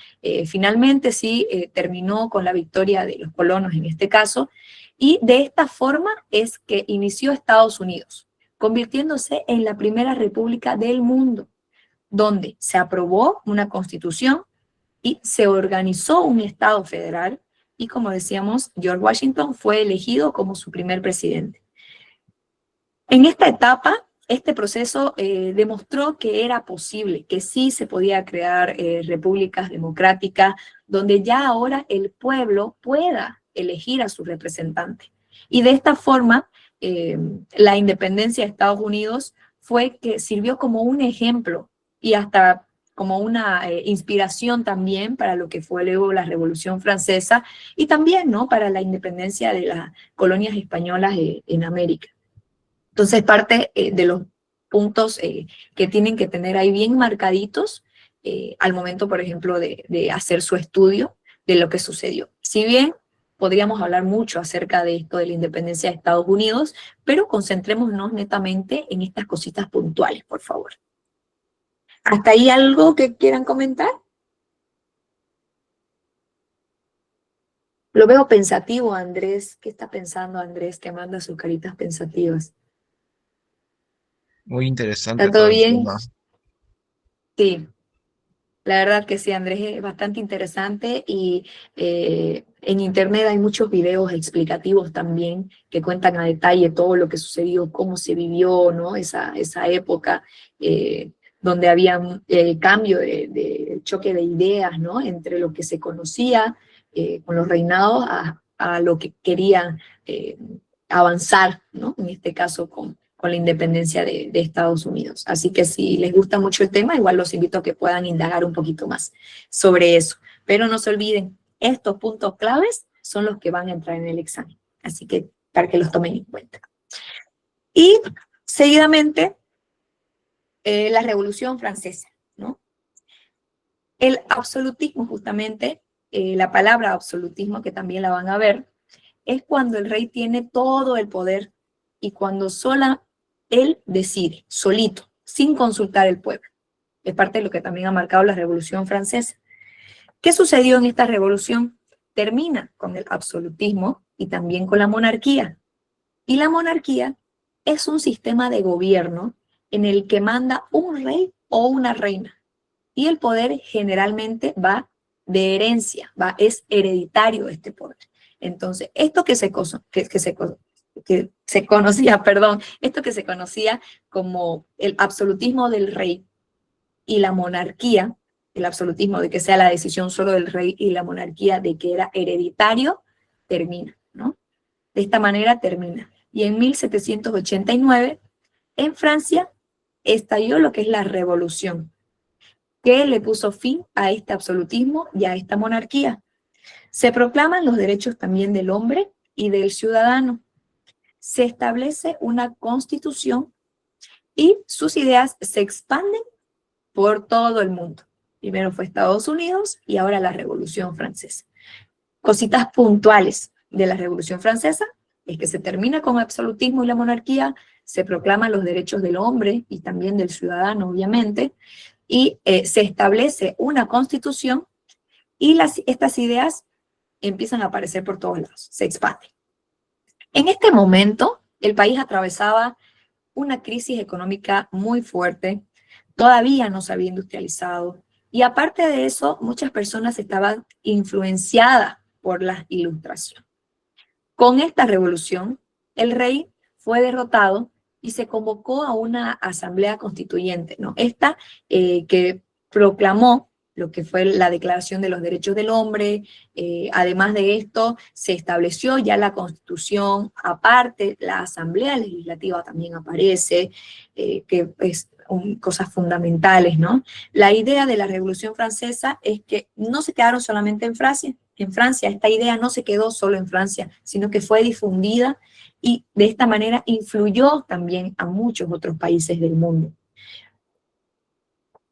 Finalmente sí terminó con la victoria de los colonos en este caso, y de esta forma es que inició Estados Unidos, convirtiéndose en la primera república del mundo, donde se aprobó una constitución y se organizó un Estado federal, y como decíamos, George Washington fue elegido como su primer presidente. En esta etapa, este proceso demostró que era posible, que sí se podía crear repúblicas democráticas, donde ya ahora el pueblo pueda elegir a su representante. Y de esta forma, la independencia de Estados Unidos fue que sirvió como un ejemplo y hasta como una inspiración también para lo que fue luego la Revolución Francesa y también, ¿no?, para la independencia de las colonias españolas en América. Entonces, parte de los puntos que tienen que tener ahí bien marcaditos al momento, por ejemplo, de hacer su estudio de lo que sucedió. Si bien podríamos hablar mucho acerca de esto de la independencia de Estados Unidos, pero concentrémonos netamente en estas cositas puntuales, por favor. ¿Hasta ahí algo que quieran comentar? Lo veo pensativo, Andrés. ¿Qué está pensando Andrés, que manda sus caritas pensativas? Muy interesante ¿Está todo todo el bien? tema. Sí, la verdad que sí, Andrés, es bastante interesante y en internet hay muchos videos explicativos también que cuentan a detalle todo lo que sucedió, cómo se vivió, ¿no?, esa época donde había un cambio de choque de ideas, ¿no?, entre lo que se conocía con los reinados a lo que querían avanzar, ¿no?, en este caso con la independencia de Estados Unidos. Así que si les gusta mucho el tema, igual los invito a que puedan indagar un poquito más sobre eso. Pero no se olviden, estos puntos claves son los que van a entrar en el examen. Así que para que los tomen en cuenta. Y seguidamente, la Revolución Francesa, ¿no? El absolutismo, justamente, la palabra absolutismo, que también la van a ver, es cuando el rey tiene todo el poder y cuando él decide, solito, sin consultar al pueblo. Es parte de lo que también ha marcado la Revolución Francesa. ¿Qué sucedió en esta revolución? Termina con el absolutismo y también con la monarquía. Y la monarquía es un sistema de gobierno en el que manda un rey o una reina. Y el poder generalmente va de herencia, es hereditario este poder. Entonces, esto que se conocía como el absolutismo del rey y la monarquía, el absolutismo de que sea la decisión solo del rey y la monarquía de que era hereditario, termina, ¿no? De esta manera termina. Y en 1789, en Francia, estalló lo que es la revolución, que le puso fin a este absolutismo y a esta monarquía. Se proclaman los derechos también del hombre y del ciudadano. Se establece una constitución y sus ideas se expanden por todo el mundo. Primero fue Estados Unidos y ahora la Revolución Francesa. Cositas puntuales de la Revolución Francesa es que se termina con el absolutismo y la monarquía, se proclaman los derechos del hombre y también del ciudadano, obviamente, y se establece una constitución y estas ideas empiezan a aparecer por todos lados, se expanden. En este momento, el país atravesaba una crisis económica muy fuerte, todavía no se había industrializado, y aparte de eso, muchas personas estaban influenciadas por la Ilustración. Con esta revolución, el rey fue derrotado y se convocó a una asamblea constituyente, ¿no? Esta que proclamó lo que fue la Declaración de los Derechos del Hombre. Además de esto, se estableció ya la Constitución, aparte la Asamblea Legislativa también aparece, que es cosas fundamentales, ¿no? La idea de la Revolución Francesa es que no se quedaron solamente en Francia, esta idea no se quedó solo en Francia, sino que fue difundida y de esta manera influyó también a muchos otros países del mundo.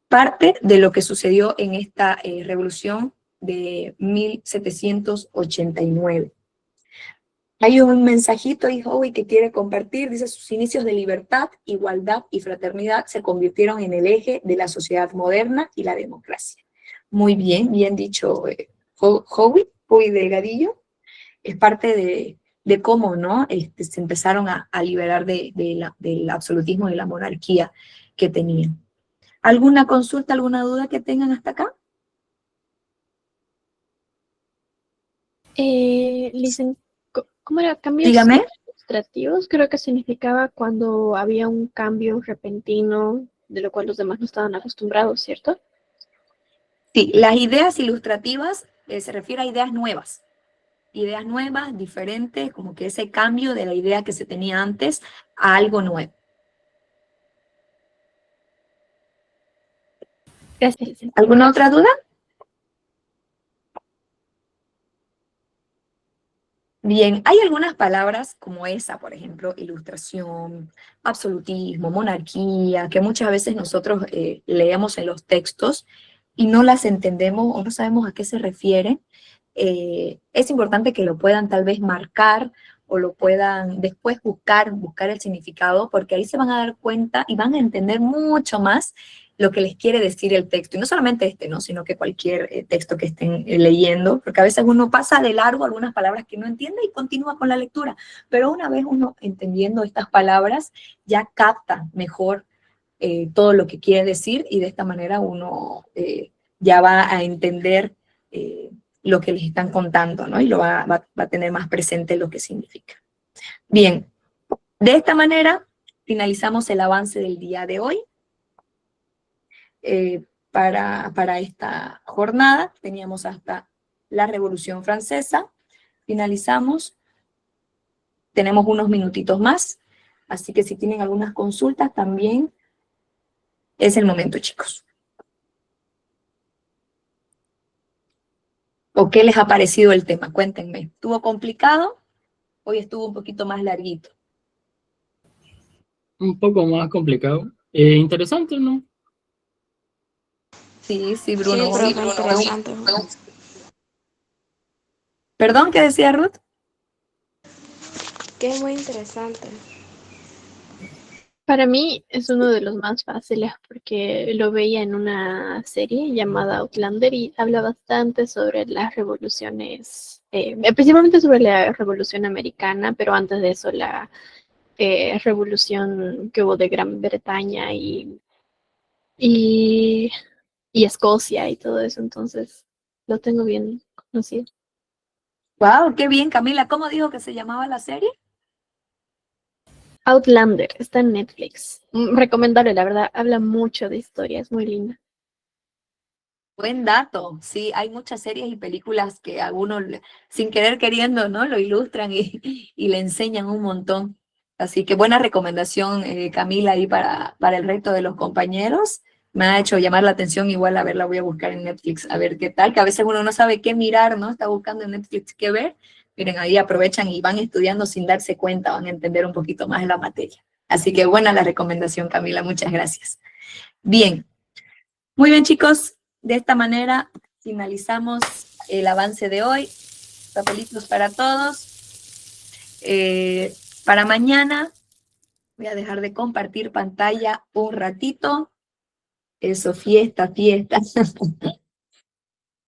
Parte de lo que sucedió en esta revolución de 1789. Hay un mensajito ahí, Howie, que quiere compartir. Dice: sus inicios de libertad, igualdad y fraternidad se convirtieron en el eje de la sociedad moderna y la democracia. Muy bien, bien dicho, Howie Delgadillo. Es parte de cómo, ¿no? Se empezaron a liberar del absolutismo y de la monarquía que tenían. ¿Alguna consulta, alguna duda que tengan hasta acá? ¿Cómo era? Cambios Dígame. administrativos, creo que significaba cuando había un cambio repentino de lo cual los demás no estaban acostumbrados, ¿cierto? Sí, las ideas ilustrativas se refiere a ideas nuevas, diferentes, como que ese cambio de la idea que se tenía antes a algo nuevo. Gracias. ¿Alguna otra duda? Bien, hay algunas palabras como esa, por ejemplo, ilustración, absolutismo, monarquía, que muchas veces nosotros leemos en los textos y no las entendemos o no sabemos a qué se refiere. Es importante que lo puedan tal vez marcar o lo puedan después buscar el significado, porque ahí se van a dar cuenta y van a entender mucho más lo que les quiere decir el texto. Y no solamente ¿no? Sino que cualquier texto que estén leyendo, porque a veces uno pasa de largo algunas palabras que no entiende y continúa con la lectura. Pero una vez uno entendiendo estas palabras, ya capta mejor todo lo que quiere decir y de esta manera uno ya va a entender lo que les están contando, ¿no? Y lo va a tener más presente lo que significa. Bien, de esta manera finalizamos el avance del día de hoy. Para esta jornada teníamos hasta la Revolución Francesa, finalizamos, tenemos unos minutitos más, así que si tienen algunas consultas también es el momento, chicos. ¿O qué les ha parecido el tema? Cuéntenme. ¿Estuvo complicado? Hoy estuvo un poquito más larguito. Un poco más complicado. Interesante, ¿no? Sí, Bruno. Sí, profe, interesante. ¿Perdón? ¿Qué decía Ruth? Que es muy interesante. Para mí es uno de los más fáciles porque lo veía en una serie llamada Outlander y habla bastante sobre las revoluciones, principalmente sobre la Revolución Americana, pero antes de eso la revolución que hubo de Gran Bretaña y Escocia y todo eso, entonces lo tengo bien conocido. Wow, qué bien, Camila. ¿Cómo dijo que se llamaba la serie? Outlander, está en Netflix. Recomendable, la verdad, habla mucho de historia, es muy linda. Buen dato. Sí, hay muchas series y películas que a uno, sin querer queriendo, ¿no? Lo ilustran y le enseñan un montón. Así que buena recomendación, Camila, ahí para el resto de los compañeros. Me ha hecho llamar la atención, igual a ver, la voy a buscar en Netflix, a ver qué tal, que a veces uno no sabe qué mirar, ¿no? Está buscando en Netflix qué ver. Miren, ahí aprovechan y van estudiando sin darse cuenta, van a entender un poquito más la materia. Así que buena la recomendación, Camila, muchas gracias. Bien, muy bien, chicos, de esta manera finalizamos el avance de hoy. Papelitos para todos. Para mañana voy a dejar de compartir pantalla un ratito. Eso, fiesta.